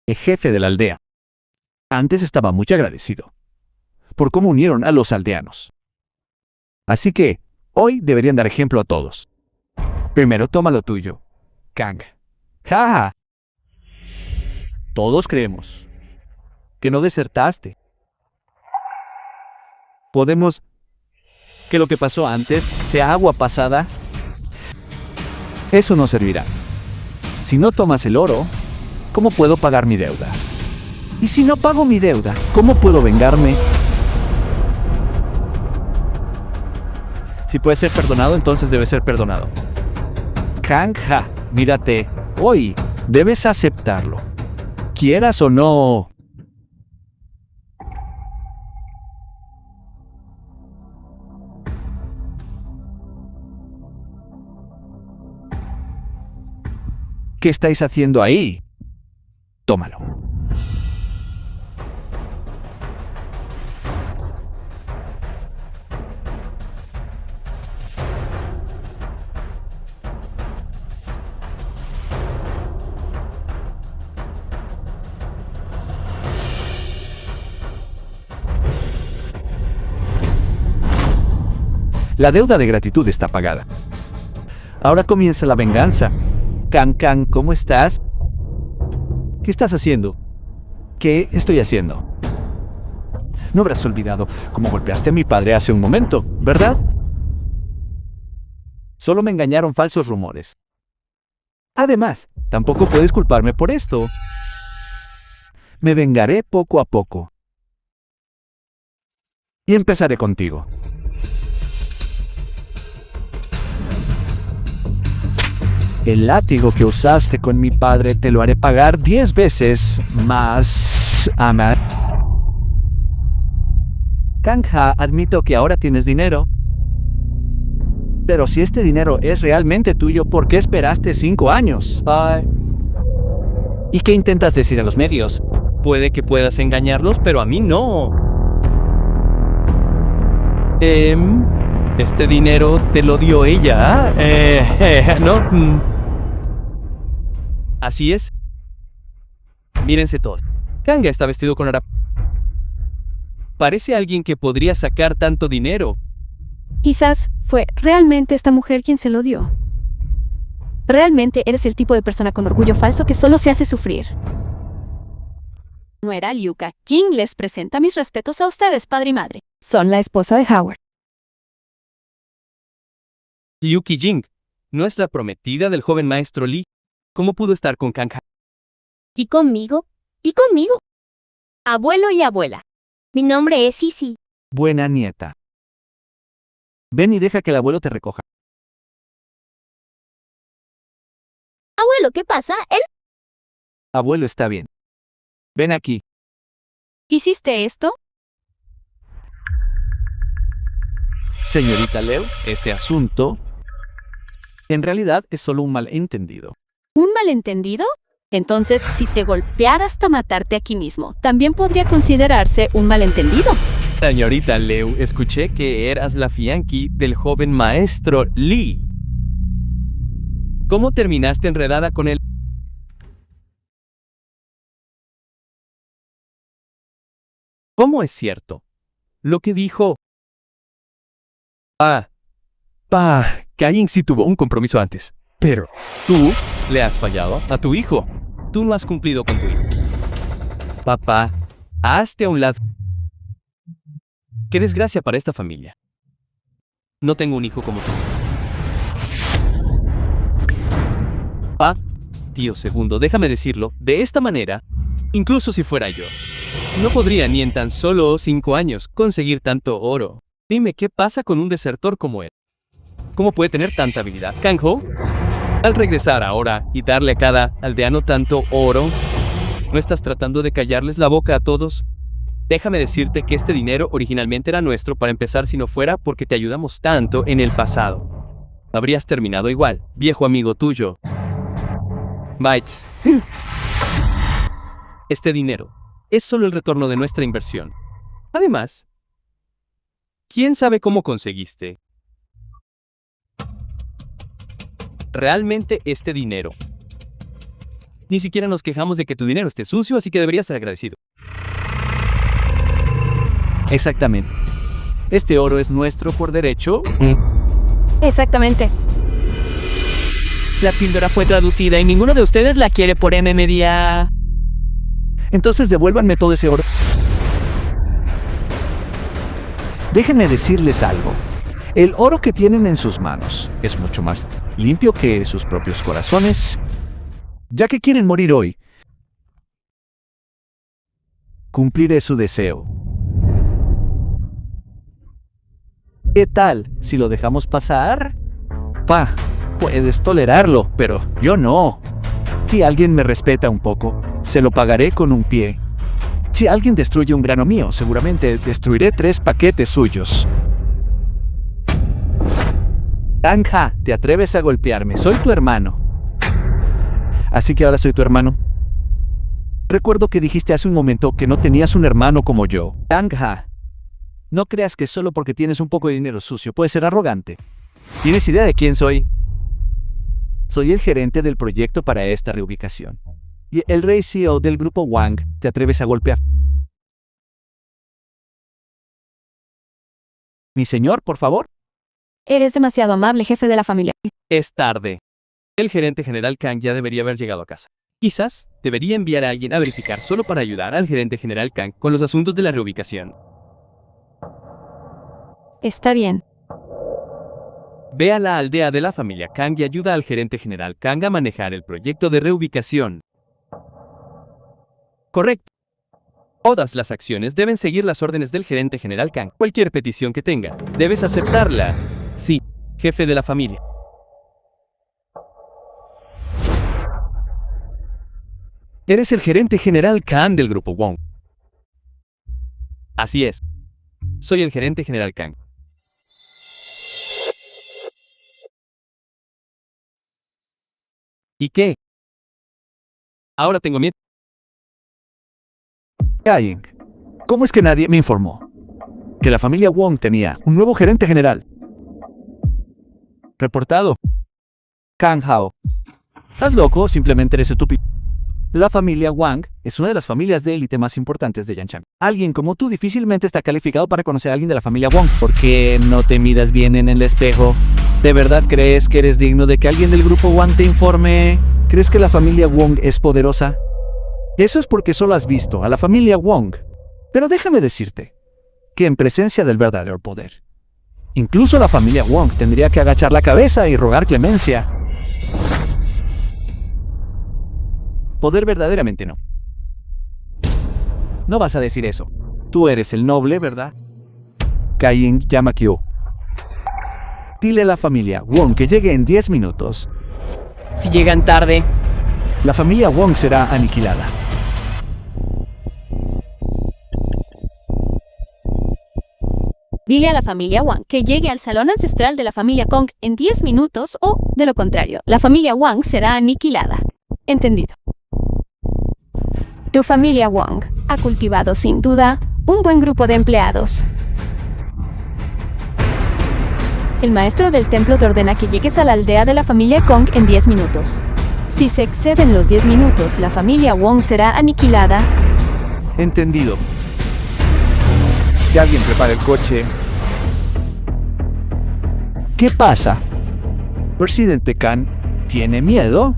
El jefe de la aldea. Antes estaba muy agradecido por cómo unieron a los aldeanos. Así que, hoy deberían dar ejemplo a todos. Primero toma lo tuyo, Kang. ¡Ja! Todos creemos que no desertaste. ¿Podemos que lo que pasó antes sea agua pasada? Eso no servirá. Si no tomas el oro, ¿cómo puedo pagar mi deuda? Y si no pago mi deuda, ¿cómo puedo vengarme? Si puede ser perdonado, entonces debe ser perdonado. Kang Ha, mírate. Hoy debes aceptarlo. Quieras o no. ¿Qué estáis haciendo ahí? Tómalo. La deuda de gratitud está pagada. Ahora comienza la venganza. Kang, ¿cómo estás? ¿Qué estás haciendo? ¿Qué estoy haciendo? No habrás olvidado cómo golpeaste a mi padre hace un momento, ¿verdad? Solo me engañaron falsos rumores. Además, tampoco puedes culparme por esto. Me vengaré poco a poco. Y empezaré contigo. El látigo que usaste con mi padre te lo haré pagar 10 veces más, Amar. Kang Ha, admito que ahora tienes dinero. Pero si este dinero es realmente tuyo, ¿por qué esperaste 5 años? ¿Y qué intentas decir a los medios? Puede que puedas engañarlos, pero a mí no. Este dinero te lo dio ella. ¿No? Así es. Mírense todos. Kanga está vestido con harap. Parece alguien que podría sacar tanto dinero. Quizás fue realmente esta mujer quien se lo dio. Realmente eres el tipo de persona con orgullo falso que solo se hace sufrir. Nuera Liuka, Jing les presenta mis respetos a ustedes, padre y madre. Son la esposa de Howard. Yuki Jing, ¿no es la prometida del joven maestro Lee? ¿Cómo pudo estar con Kang Ha? ¿Y conmigo? ¿Y conmigo? Abuelo y abuela. Mi nombre es Sisi. Buena nieta. Ven y deja que el abuelo te recoja. Abuelo, ¿qué pasa? Él... Abuelo está bien. Ven aquí. ¿Hiciste esto? Señorita Leo, este asunto en realidad es solo un malentendido. ¿Un malentendido? Entonces, si te golpeara hasta matarte aquí mismo, ¿también podría considerarse un malentendido? Señorita Leu, escuché que eras la fianqui del joven maestro Lee. ¿Cómo terminaste enredada con él? ¿Cómo es cierto? Lo que dijo... Caín sí tuvo un compromiso antes. Pero tú le has fallado a tu hijo. Tú no has cumplido con tu hijo. Papá, hazte a un lado. Qué desgracia para esta familia. No tengo un hijo como tú. tío segundo, déjame decirlo, de esta manera, incluso si fuera yo, no podría ni en tan solo 5 años conseguir tanto oro. Dime, ¿qué pasa con un desertor como él? ¿Cómo puede tener tanta habilidad? Kang Ho, al regresar ahora y darle a cada aldeano tanto oro, ¿no estás tratando de callarles la boca a todos? Déjame decirte que este dinero originalmente era nuestro para empezar, si no fuera porque te ayudamos tanto en el pasado. Habrías terminado igual, viejo amigo tuyo. Bites. Este dinero es solo el retorno de nuestra inversión. Además, ¿quién sabe cómo conseguiste realmente este dinero? Ni siquiera nos quejamos de que tu dinero esté sucio, así que deberías ser agradecido. Exactamente. Este oro es nuestro por derecho. Exactamente. La píldora fue traducida y ninguno de ustedes la quiere por media. Entonces devuélvanme todo ese oro. Déjenme decirles algo. El oro que tienen en sus manos es mucho más limpio que sus propios corazones. Ya que quieren morir hoy, cumpliré su deseo. ¿Qué tal si lo dejamos pasar? Pa, puedes tolerarlo, pero yo no. Si alguien me respeta un poco, se lo pagaré con un pie. Si alguien destruye un grano mío, seguramente destruiré 3 paquetes suyos. Tanja, ¿te atreves a golpearme? Soy tu hermano. Así que ahora soy tu hermano. Recuerdo que dijiste hace un momento que no tenías un hermano como yo. Tanja, no creas que solo porque tienes un poco de dinero sucio puedes ser arrogante. ¿Tienes idea de quién soy? Soy el gerente del proyecto para esta reubicación. Y el rey CEO del grupo Wang. ¿Te atreves a golpear? Mi señor, por favor. Eres demasiado amable, jefe de la familia. Es tarde. El gerente general Kang ya debería haber llegado a casa. Quizás debería enviar a alguien a verificar solo para ayudar al gerente general Kang con los asuntos de la reubicación. Está bien. Ve a la aldea de la familia Kang y ayuda al gerente general Kang a manejar el proyecto de reubicación. Correcto. Todas las acciones deben seguir las órdenes del gerente general Kang. Cualquier petición que tenga, debes aceptarla. Sí, jefe de la familia. Eres el gerente general Kang del grupo Wong. Así es. Soy el gerente general Kang. ¿Y qué? Ahora tengo miedo. Ying, ¿cómo es que nadie me informó? Que la familia Wong tenía un nuevo gerente general. Reportado. Kang Hao. ¿Estás loco? Simplemente eres estúpido. La familia Wang es una de las familias de élite más importantes de Yanchang. Alguien como tú difícilmente está calificado para conocer a alguien de la familia Wong. ¿Por qué no te miras bien en el espejo? ¿De verdad crees que eres digno de que alguien del grupo Wang te informe? ¿Crees que la familia Wong es poderosa? Eso es porque solo has visto a la familia Wong. Pero déjame decirte que en presencia del verdadero poder, incluso la familia Wong tendría que agachar la cabeza y rogar clemencia. Poder verdaderamente no. No vas a decir eso. Tú eres el noble, ¿verdad? Kai-Ying Yamakyo. Dile a la familia Wong que llegue en 10 minutos. Si llegan tarde, La familia Wong será aniquilada. Dile a la familia Wang que llegue al salón ancestral de la familia Kong en 10 minutos o, de lo contrario, la familia Wang será aniquilada. Entendido. Tu familia Wong ha cultivado sin duda un buen grupo de empleados. El maestro del templo te ordena que llegues a la aldea de la familia Kong en 10 minutos. Si se exceden los 10 minutos, la familia Wong será aniquilada. Entendido. Que alguien prepare el coche. ¿Qué pasa? ¿Presidente Kang tiene miedo?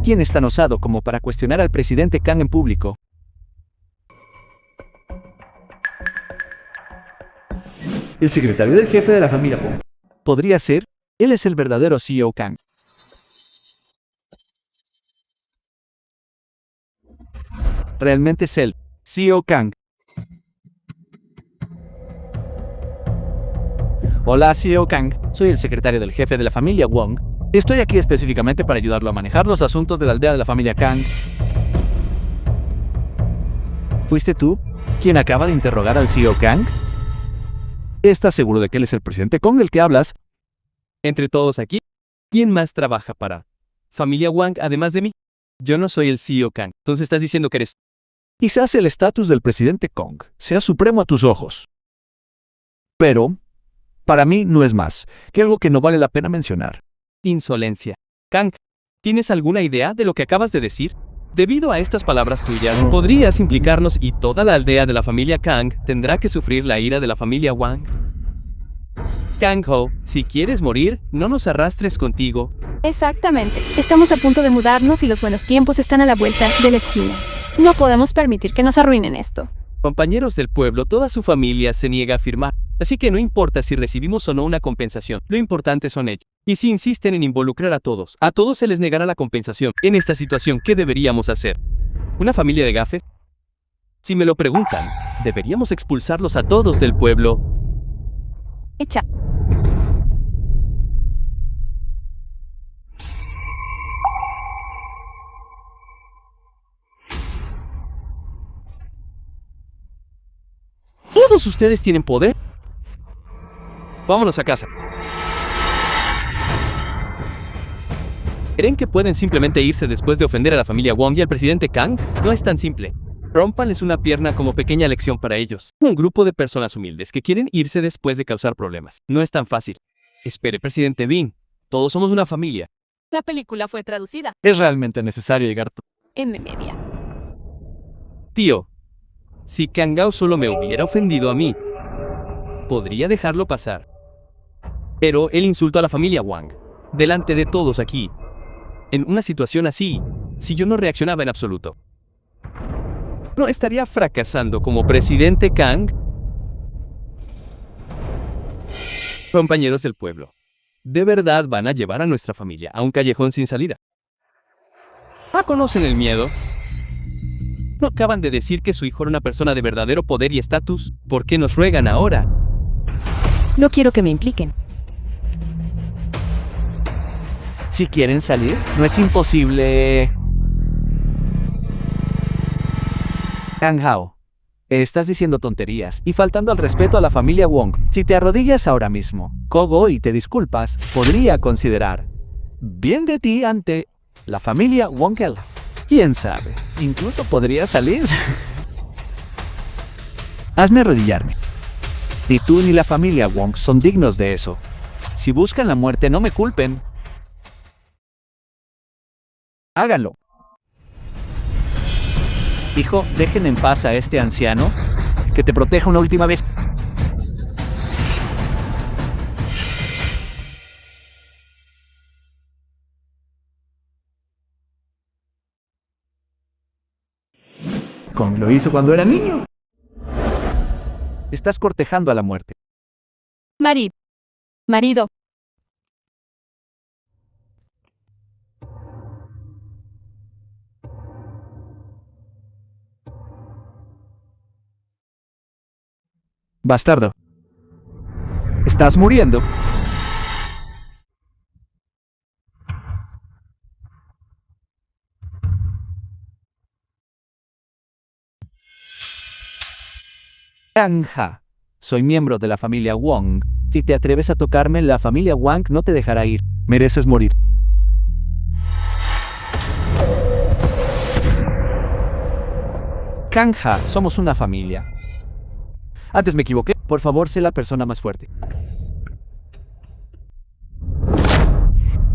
¿Quién es tan osado como para cuestionar al presidente Kang en público? El secretario del jefe de la familia Wong. ¿Podría ser? Él es el verdadero CEO Kang. Realmente es el CEO Kang. Hola, CEO Kang. Soy el secretario del jefe de la familia Wong. Y estoy aquí específicamente para ayudarlo a manejar los asuntos de la aldea de la familia Kang. ¿Fuiste tú quien acaba de interrogar al CEO Kang? ¿Estás seguro de que él es el presidente Kong del que hablas? Entre todos aquí, ¿quién más trabaja para familia Wang además de mí? Yo no soy el CEO Kang, entonces estás diciendo que eres tú. Quizás el estatus del presidente Kong sea supremo a tus ojos. Pero, para mí no es más que algo que no vale la pena mencionar. Insolencia. Kang, ¿tienes alguna idea de lo que acabas de decir? Debido a estas palabras tuyas, podrías implicarnos y toda la aldea de la familia Kang tendrá que sufrir la ira de la familia Wang. Kang-ho, si quieres morir, no nos arrastres contigo. Exactamente. Estamos a punto de mudarnos y los buenos tiempos están a la vuelta de la esquina. No podemos permitir que nos arruinen esto. Compañeros del pueblo, toda su familia se niega a firmar, así que no importa si recibimos o no una compensación, lo importante son ellos. Y si insisten en involucrar a todos se les negará la compensación. En esta situación, ¿qué deberíamos hacer? ¿Una familia de gafes? Si me lo preguntan, deberíamos expulsarlos a todos del pueblo. Echa. ¿Todos ustedes tienen poder? Vámonos a casa. ¿Creen que pueden simplemente irse después de ofender a la familia Wong y al presidente Kang? No es tan simple. Rómpanles una pierna como pequeña lección para ellos. Un grupo de personas humildes que quieren irse después de causar problemas. No es tan fácil. Espere, presidente Bean. Todos somos una familia. La película fue traducida. Es realmente necesario llegar. M-Media. Tío, si Kangao solo me hubiera ofendido a mí, podría dejarlo pasar. Pero él insultó a la familia Wang, delante de todos aquí. En una situación así, si yo no reaccionaba en absoluto, ¿no estaría fracasando como presidente Kang? Compañeros del pueblo, ¿de verdad van a llevar a nuestra familia a un callejón sin salida? ¿Conocen el miedo? ¿No acaban de decir que su hijo era una persona de verdadero poder y estatus? ¿Por qué nos ruegan ahora? No quiero que me impliquen. Si quieren salir, no es imposible. Kang Hao, estás diciendo tonterías y faltando al respeto a la familia Wong. Si te arrodillas ahora mismo, Kogo, y te disculpas, podría considerar bien de ti ante la familia Wongkel. ¿Quién sabe? Incluso podría salir. Hazme arrodillarme. Ni tú ni la familia Wong son dignos de eso. Si buscan la muerte, no me culpen. Háganlo. Hijo, dejen en paz a este anciano. Que te proteja una última vez. Como lo hizo cuando era niño. Estás cortejando a la muerte. Marido. Bastardo. Estás muriendo. Kang Ha. Soy miembro de la familia Wong. Si te atreves a tocarme, la familia Wang no te dejará ir. Mereces morir. Kang Ha, somos una familia. Antes me equivoqué. Por favor, sé la persona más fuerte.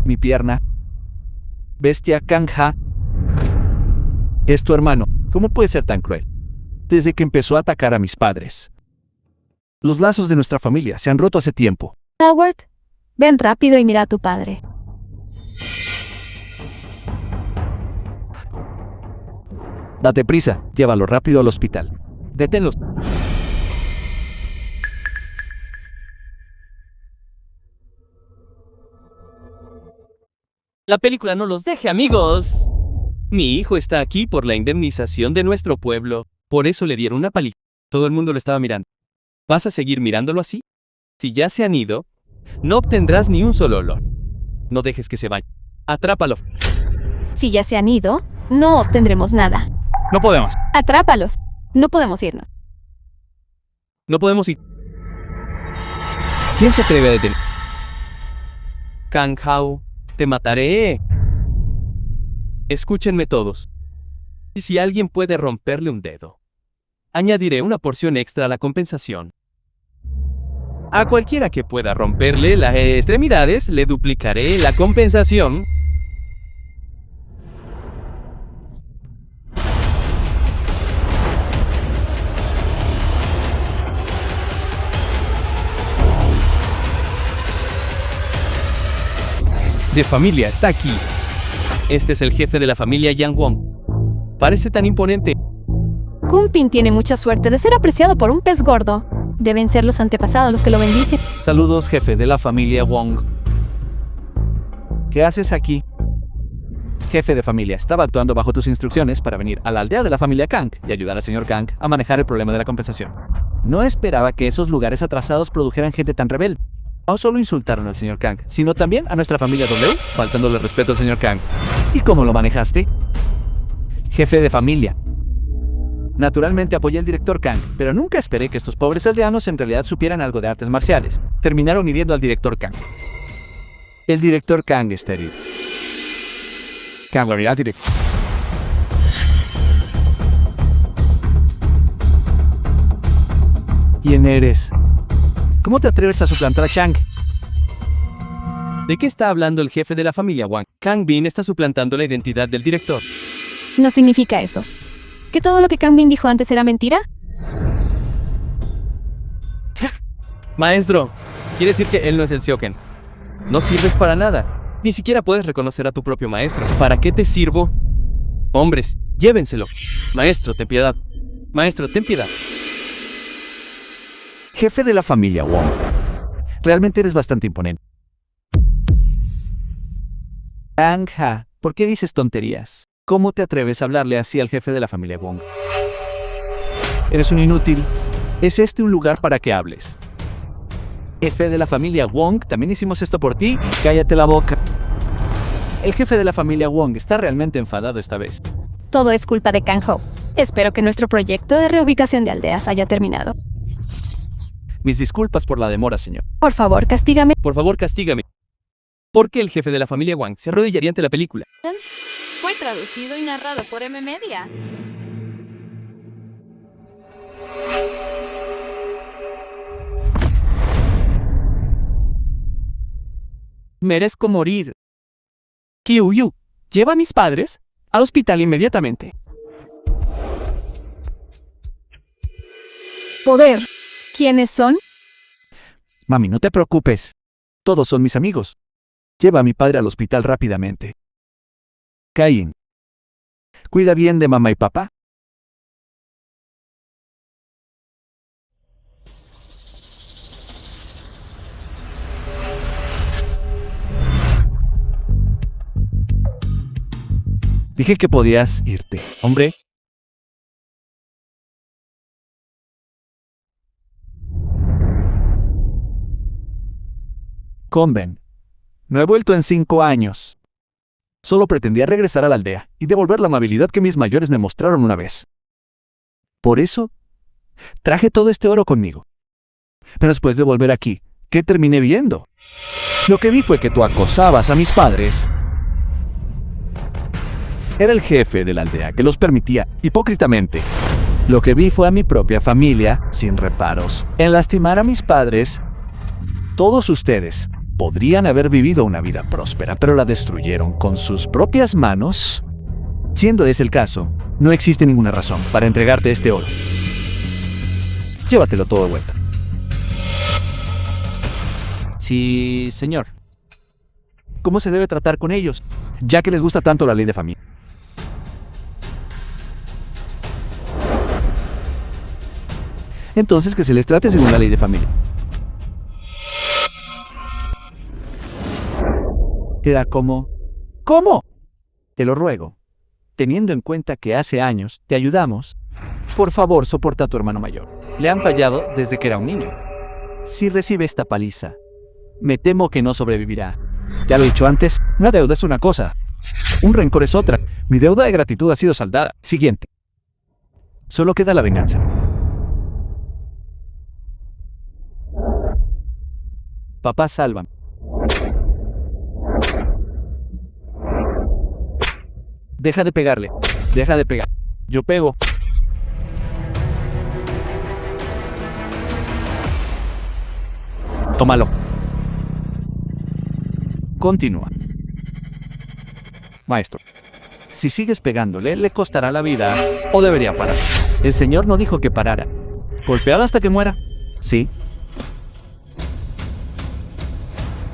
Mi pierna. Bestia Kang Ha. Es tu hermano. ¿Cómo puede ser tan cruel? Desde que empezó a atacar a mis padres. Los lazos de nuestra familia se han roto hace tiempo. Howard, ven rápido y mira a tu padre. Date prisa, llévalo rápido al hospital. Deténlos. La película no los deje, amigos. Mi hijo está aquí por la indemnización de nuestro pueblo. Por eso le dieron una paliza. Todo el mundo lo estaba mirando. ¿Vas a seguir mirándolo así? Si ya se han ido, no obtendrás ni un solo olor. No dejes que se vaya. Atrápalo. Si ya se han ido, no obtendremos nada. No podemos. Atrápalos. No podemos irnos. No podemos ir. ¿Quién se atreve a detener? Kang Hao, te mataré. Escúchenme todos. Si alguien puede romperle un dedo, añadiré una porción extra a la compensación. A cualquiera que pueda romperle las extremidades, le duplicaré la compensación. De familia está aquí. Este es el jefe de la familia Yang Wong. Parece tan imponente. Kunpin tiene mucha suerte de ser apreciado por un pez gordo. Deben ser los antepasados los que lo bendicen. Saludos, jefe de la familia Wong. ¿Qué haces aquí? Jefe de familia, estaba actuando bajo tus instrucciones para venir a la aldea de la familia Kang y ayudar al señor Kang a manejar el problema de la compensación. No esperaba que esos lugares atrasados produjeran gente tan rebelde. No solo insultaron al señor Kang, sino también a nuestra familia W, faltándole respeto al señor Kang. ¿Y cómo lo manejaste? Jefe de familia. Naturalmente apoyé al director Kang, pero nunca esperé que estos pobres aldeanos en realidad supieran algo de artes marciales. Terminaron hiriendo al director Kang. El director Kang está herido. Kang lo irá directo. ¿Quién eres? ¿Cómo te atreves a suplantar a Kang? ¿De qué está hablando el jefe de la familia Wang? Kang Bin está suplantando la identidad del director. No significa eso. ¿Que todo lo que Kangbin dijo antes era mentira? Maestro, quiere decir que él no es el Sioken. No sirves para nada. Ni siquiera puedes reconocer a tu propio maestro. ¿Para qué te sirvo? Hombres, llévenselo. Maestro, ten piedad. Maestro, ten piedad. Jefe de la familia Wong. Realmente eres bastante imponente. Kang Ha, ¿por qué dices tonterías? ¿Cómo te atreves a hablarle así al jefe de la familia Wong? Eres un inútil. ¿Es este un lugar para que hables? Jefe de la familia Wong, también hicimos esto por ti. Cállate la boca. El jefe de la familia Wong está realmente enfadado esta vez. Todo es culpa de Kang Ho. Espero que nuestro proyecto de reubicación de aldeas haya terminado. Mis disculpas por la demora, señor. Por favor, castígame. Por favor, castígame. ¿Por qué el jefe de la familia Wang se arrodillaría ante la película? Fue traducido y narrado por M-Media. Merezco morir. Kyu-Yu, lleva a mis padres al hospital inmediatamente. Poder. ¿Quiénes son? Mami, no te preocupes. Todos son mis amigos. Lleva a mi padre al hospital rápidamente. Caín, cuida bien de mamá y papá. Dije que podías irte, hombre. Conven. No he vuelto en 5 años. Solo pretendía regresar a la aldea y devolver la amabilidad que mis mayores me mostraron una vez. Por eso, traje todo este oro conmigo. Pero después de volver aquí, ¿qué terminé viendo? Lo que vi fue que tú acosabas a mis padres. Era el jefe de la aldea que los permitía hipócritamente. Lo que vi fue a mi propia familia, sin reparos, en lastimar a mis padres. Todos ustedes podrían haber vivido una vida próspera, pero la destruyeron con sus propias manos. Siendo ese el caso, no existe ninguna razón para entregarte este oro. Llévatelo todo de vuelta. Sí, señor. ¿Cómo se debe tratar con ellos, ya que les gusta tanto la ley de familia? Entonces que se les trate según la ley de familia. Era como... ¿Cómo? Te lo ruego. Teniendo en cuenta que hace años te ayudamos, por favor soporta a tu hermano mayor. Le han fallado desde que era un niño. Si recibe esta paliza, me temo que no sobrevivirá. Ya lo he dicho antes, una deuda es una cosa, un rencor es otra. Mi deuda de gratitud ha sido saldada. Siguiente. Solo queda la venganza. Papá, sálvame. Deja de pegarle. Deja de pegar. Yo pego. Tómalo. Continúa. Maestro, si sigues pegándole, le costará la vida o debería parar. El señor no dijo que parara. ¿Golpeado hasta que muera? Sí.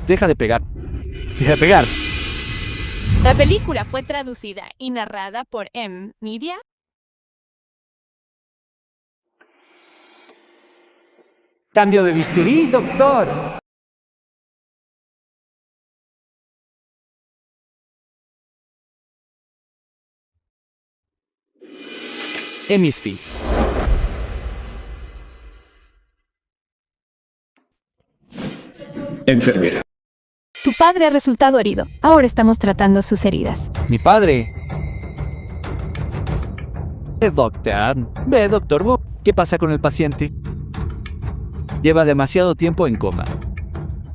Deja de pegar. Deja de pegar. La película fue traducida y narrada por Media. Cambio de bisturí, doctor. Hemisphere. Enfermera. Tu padre ha resultado herido. Ahora estamos tratando sus heridas. Mi padre. Doctor. Ve, doctor Wu. ¿Qué pasa con el paciente? Lleva demasiado tiempo en coma.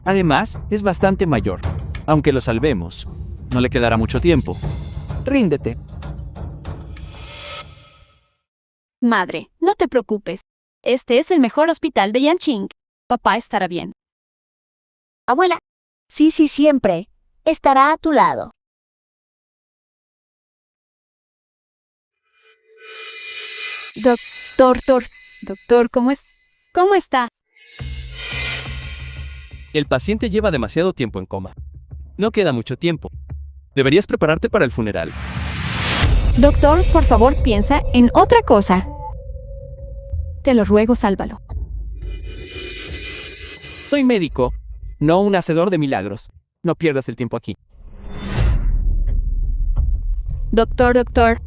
Además, es bastante mayor. Aunque lo salvemos, no le quedará mucho tiempo. Ríndete. Madre, no te preocupes. Este es el mejor hospital de Yanqing. Papá estará bien. Abuela. Sí, siempre. Estará a tu lado. Doctor, ¿cómo está? El paciente lleva demasiado tiempo en coma. No queda mucho tiempo. Deberías prepararte para el funeral. Doctor, por favor, piensa en otra cosa. Te lo ruego, sálvalo. Soy médico, no un hacedor de milagros. No pierdas el tiempo aquí. Doctor.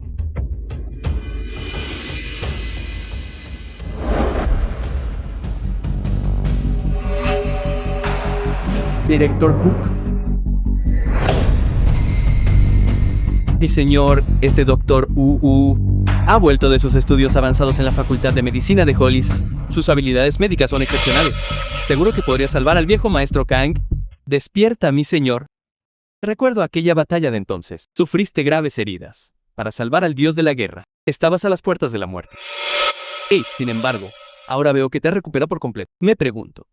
Director Hook. Mi señor, este doctor ha vuelto de sus estudios avanzados en la Facultad de Medicina de Hollis. Sus habilidades médicas son excepcionales. Seguro que podría salvar al viejo maestro Kang. Despierta, mi señor. Recuerdo aquella batalla de entonces. Sufriste graves heridas. Para salvar al dios de la guerra, estabas a las puertas de la muerte. Y, sin embargo, ahora veo que te has recuperado por completo. Me pregunto,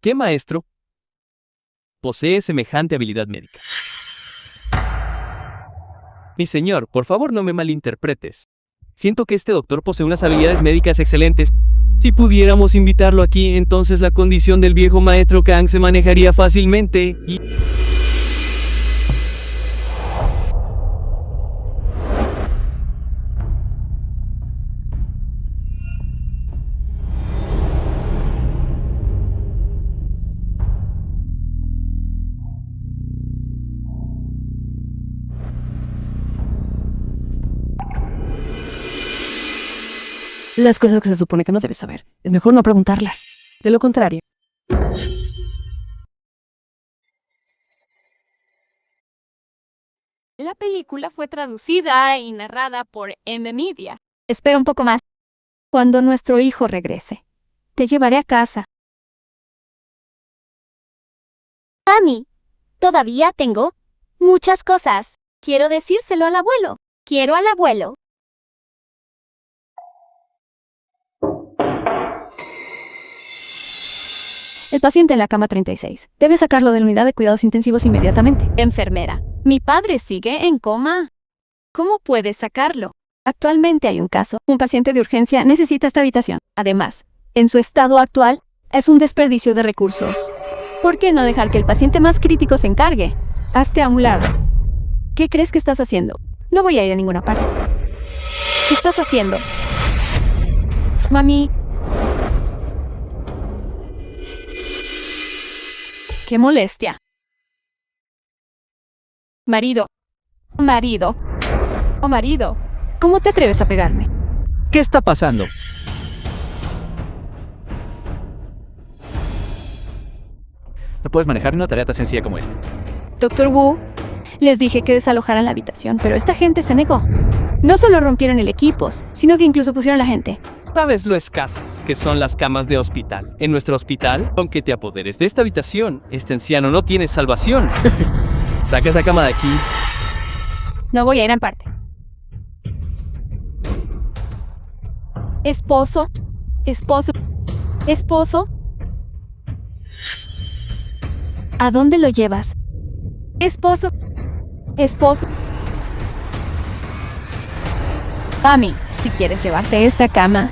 ¿qué maestro posee semejante habilidad médica? Mi señor, por favor no me malinterpretes. Siento que este doctor posee unas habilidades médicas excelentes. Si pudiéramos invitarlo aquí, entonces la condición del viejo maestro Kang se manejaría fácilmente y... Las cosas que se supone que no debes saber. Es mejor no preguntarlas. De lo contrario. La película fue traducida y narrada por Media. Espera un poco más. Cuando nuestro hijo regrese, te llevaré a casa. Mami, todavía tengo muchas cosas. Quiero decírselo al abuelo. Quiero al abuelo. El paciente en la cama 36. Debe sacarlo de la unidad de cuidados intensivos inmediatamente. Enfermera, mi padre sigue en coma. ¿Cómo puedes sacarlo? Actualmente hay un caso. Un paciente de urgencia necesita esta habitación. Además, en su estado actual, es un desperdicio de recursos. ¿Por qué no dejar que el paciente más crítico se encargue? Hazte a un lado. ¿Qué crees que estás haciendo? No voy a ir a ninguna parte. ¿Qué estás haciendo? Mami, ¡qué molestia! Marido. Oh, marido, ¿cómo te atreves a pegarme? ¿Qué está pasando? No puedes manejar una tarea tan sencilla como esta. Doctor Wu, les dije que desalojaran la habitación, pero esta gente se negó. No solo rompieron el equipo, sino que incluso pusieron a la gente. ¿Sabes lo escasas que son las camas de hospital? En nuestro hospital, aunque te apoderes de esta habitación, este anciano no tiene salvación. Saca esa cama de aquí. No voy a ir al parte. Esposo, esposo, esposo. ¿A dónde lo llevas? Esposo, esposo. Mami, si quieres llevarte esta cama,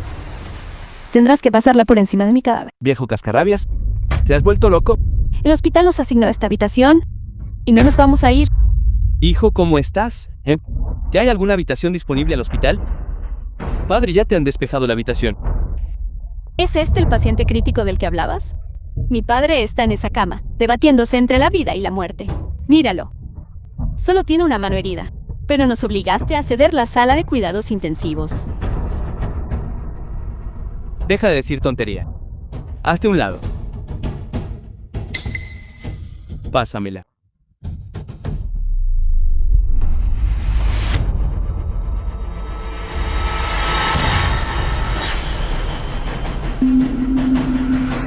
tendrás que pasarla por encima de mi cadáver. Viejo cascarrabias, ¿te has vuelto loco? El hospital nos asignó esta habitación y no nos vamos a ir. Hijo, ¿cómo estás? ¿Ya hay alguna habitación disponible al hospital? Padre, ya te han despejado la habitación. ¿Es este el paciente crítico del que hablabas? Mi padre está en esa cama, debatiéndose entre la vida y la muerte. Míralo. Solo tiene una mano herida, pero nos obligaste a ceder la sala de cuidados intensivos. Deja de decir tontería. Hazte a un lado. Pásamela.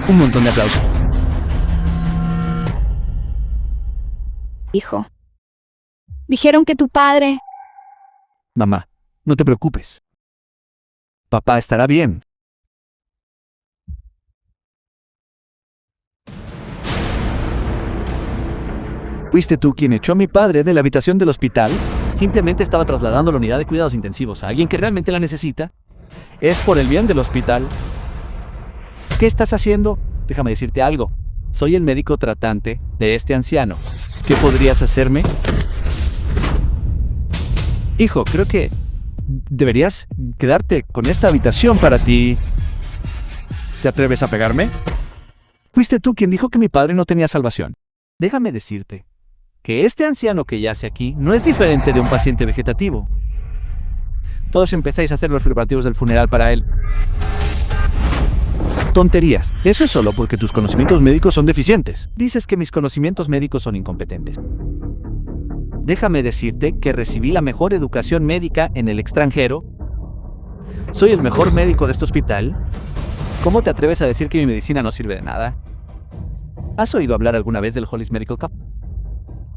Un montón de aplausos. Hijo, dijeron que tu padre... Mamá, no te preocupes. Papá estará bien. ¿Fuiste tú quien echó a mi padre de la habitación del hospital? Simplemente estaba trasladando la unidad de cuidados intensivos a alguien que realmente la necesita. Es por el bien del hospital. ¿Qué estás haciendo? Déjame decirte algo. Soy el médico tratante de este anciano. ¿Qué podrías hacerme? Hijo, creo que deberías quedarte con esta habitación para ti. ¿Te atreves a pegarme? Fuiste tú quien dijo que mi padre no tenía salvación. Déjame decirte que este anciano que yace aquí no es diferente de un paciente vegetativo. Todos empezáis a hacer los preparativos del funeral para él. Tonterías. Eso es solo porque tus conocimientos médicos son deficientes. Dices que mis conocimientos médicos son incompetentes. Déjame decirte que recibí la mejor educación médica en el extranjero. Soy el mejor médico de este hospital. ¿Cómo te atreves a decir que mi medicina no sirve de nada? ¿Has oído hablar alguna vez del Hollis Medical Cup?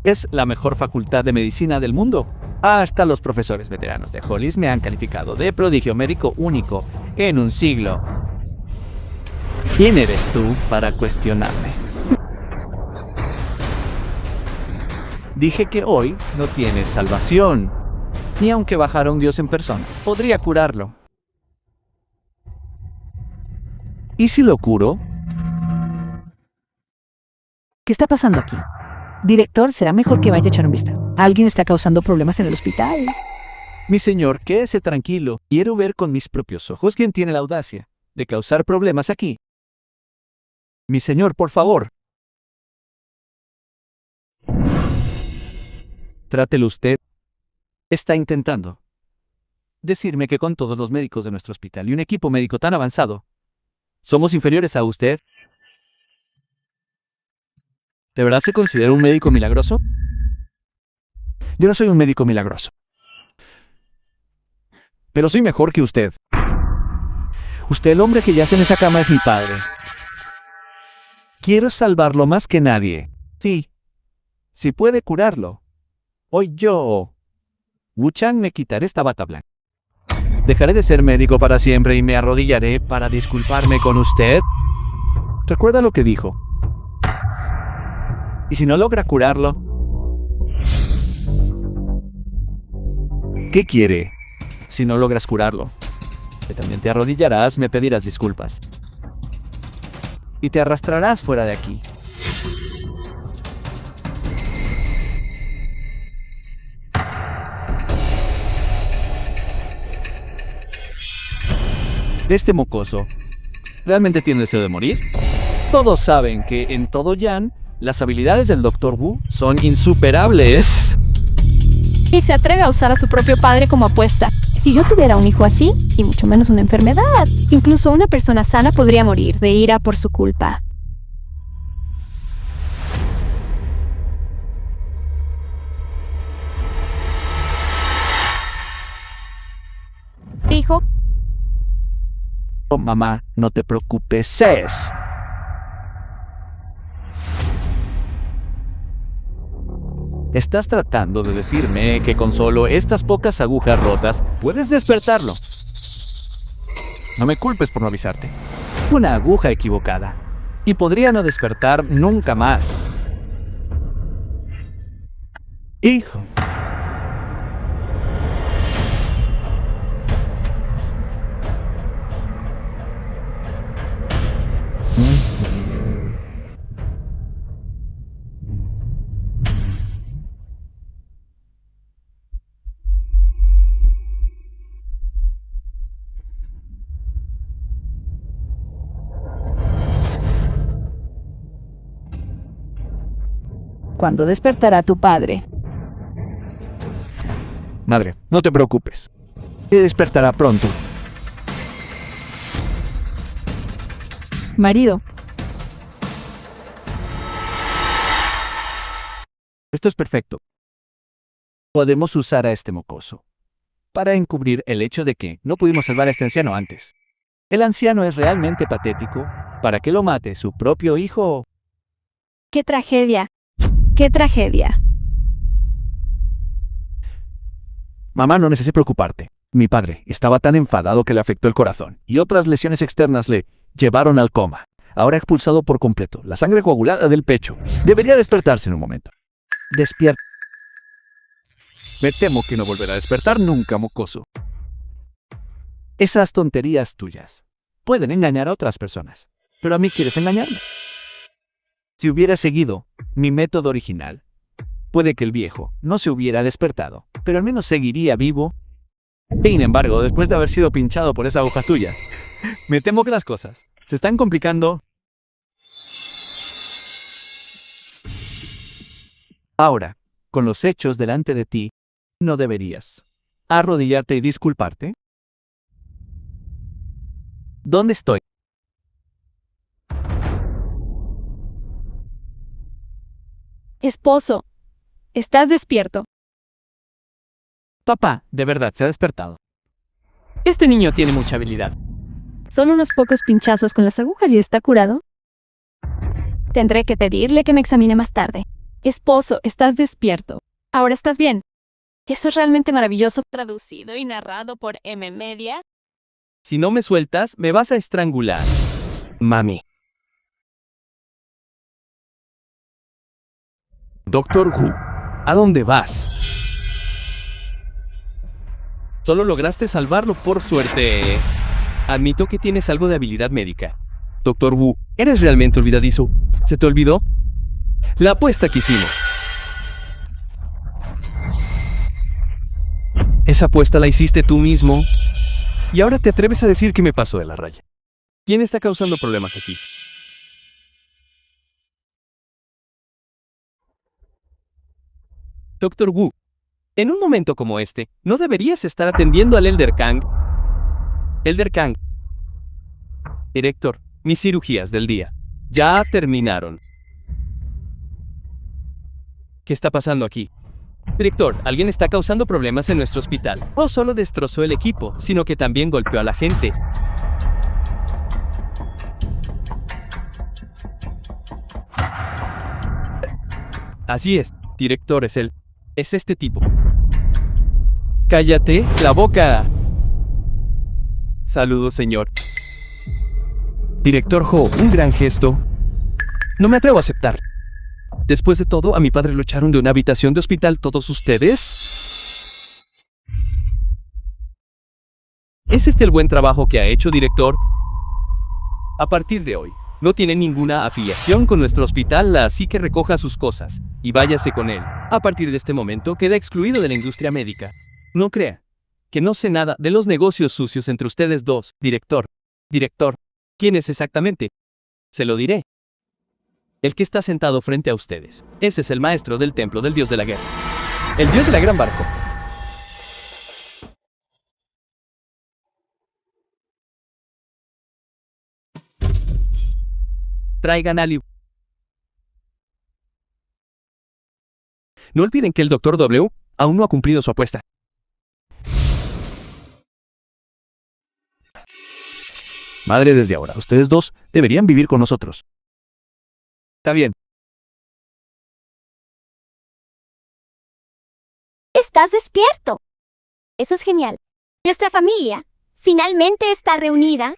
Es la mejor facultad de medicina del mundo. Hasta los profesores veteranos de Hollis me han calificado de prodigio médico único en un siglo. ¿Quién eres tú para cuestionarme? Dije que hoy no tienes salvación. Ni aunque bajara un dios en persona, podría curarlo. ¿Y si lo curo? ¿Qué está pasando aquí? Director, será mejor que vaya a echar un vistazo. Alguien está causando problemas en el hospital. Mi señor, quédese tranquilo. Quiero ver con mis propios ojos quién tiene la audacia de causar problemas aquí. Mi señor, por favor. Trátelo usted. Está intentando decirme que con todos los médicos de nuestro hospital y un equipo médico tan avanzado, somos inferiores a usted. ¿De verdad se considera un médico milagroso? Yo no soy un médico milagroso. Pero soy mejor que usted. Usted, el hombre que yace en esa cama, es mi padre. Quiero salvarlo más que nadie. Sí. Si puede curarlo. Hoy yo, Wu Chang, me quitaré esta bata blanca. Dejaré de ser médico para siempre y me arrodillaré para disculparme con usted. ¿Recuerda lo que dijo? ¿Y si no logra curarlo? ¿Qué quiere? Si no logras curarlo, que también te arrodillarás, me pedirás disculpas. Y te arrastrarás fuera de aquí. Este mocoso, ¿realmente tiene deseo de morir? Todos saben que en todo Yan, las habilidades del Dr. Wu son insuperables. Y se atreve a usar a su propio padre como apuesta. Si yo tuviera un hijo así, y mucho menos una enfermedad, incluso una persona sana podría morir de ira por su culpa. Hijo, Oh, mamá, no te preocupes, Cés. Estás tratando de decirme que con solo estas pocas agujas rotas puedes despertarlo. No me culpes por no avisarte. Una aguja equivocada. Y podría no despertar nunca más. Hijo. ¿Cuándo despertará tu padre? Madre, no te preocupes. Él despertará pronto. Marido, Esto es perfecto. Podemos usar a este mocoso para encubrir el hecho de que no pudimos salvar a este anciano antes. El anciano es realmente patético para que lo mate su propio hijo. qué tragedia. ¡Qué tragedia! Mamá, no necesitas preocuparte. Mi padre estaba tan enfadado que le afectó el corazón y otras lesiones externas le llevaron al coma. Ahora expulsado por completo, la sangre coagulada del pecho. Debería despertarse en un momento. Despierta. Me temo que no volverá a despertar nunca, mocoso. Esas tonterías tuyas pueden engañar a otras personas, pero a mí quieres engañarme. Si hubiera seguido mi método original, puede que el viejo no se hubiera despertado, pero al menos seguiría vivo. Sin embargo, después de haber sido pinchado por esas agujas tuyas, me temo que las cosas se están complicando. Ahora, con los hechos delante de ti, ¿no deberías arrodillarte y disculparte? ¿Dónde estoy? Esposo, ¿estás despierto? Papá, de verdad se ha despertado. Este niño tiene mucha habilidad. ¿Solo unos pocos pinchazos con las agujas y está curado? Tendré que pedirle que me examine más tarde. Esposo, ¿estás despierto? ¿Ahora estás bien? Eso es realmente maravilloso. Traducido y narrado por M Media. Si no me sueltas, me vas a estrangular. Mami. Doctor Who, ¿a dónde vas? Solo lograste salvarlo por suerte. Admito que tienes algo de habilidad médica. Doctor Wu, eres realmente olvidadizo. ¿Se te olvidó? La apuesta que hicimos. Esa apuesta la hiciste tú mismo. Y ahora te atreves a decir que me pasó de la raya. ¿Quién está causando problemas aquí? Doctor Wu, en un momento como este, no deberías estar atendiendo al Elder Kang. Elder Kang. Director, mis cirugías del día ya terminaron. ¿Qué está pasando aquí? Director, alguien está causando problemas en nuestro hospital. No solo destrozó el equipo, sino que también golpeó a la gente. Así es, director, es él. Es este tipo. Cállate la boca. Saludos, señor. Director Ho, un gran gesto. No me atrevo a aceptar. Después de todo, a mi padre lo echaron de una habitación de hospital todos ustedes. ¿Es este el buen trabajo que ha hecho, director? A partir de hoy, no tiene ninguna afiliación con nuestro hospital, así que recoja sus cosas y váyase con él. A partir de este momento, queda excluido de la industria médica. No crea que no sé nada de los negocios sucios entre ustedes dos. Director. Director. ¿Quién es exactamente? Se lo diré. El que está sentado frente a ustedes. Ese es el maestro del templo del dios de la guerra. El dios de la gran barco. Traigan a Liv. No olviden que el Dr. W aún no ha cumplido su apuesta. Madre, desde ahora, ustedes dos deberían vivir con nosotros. Está bien. Estás despierto. Eso es genial. Nuestra familia finalmente está reunida.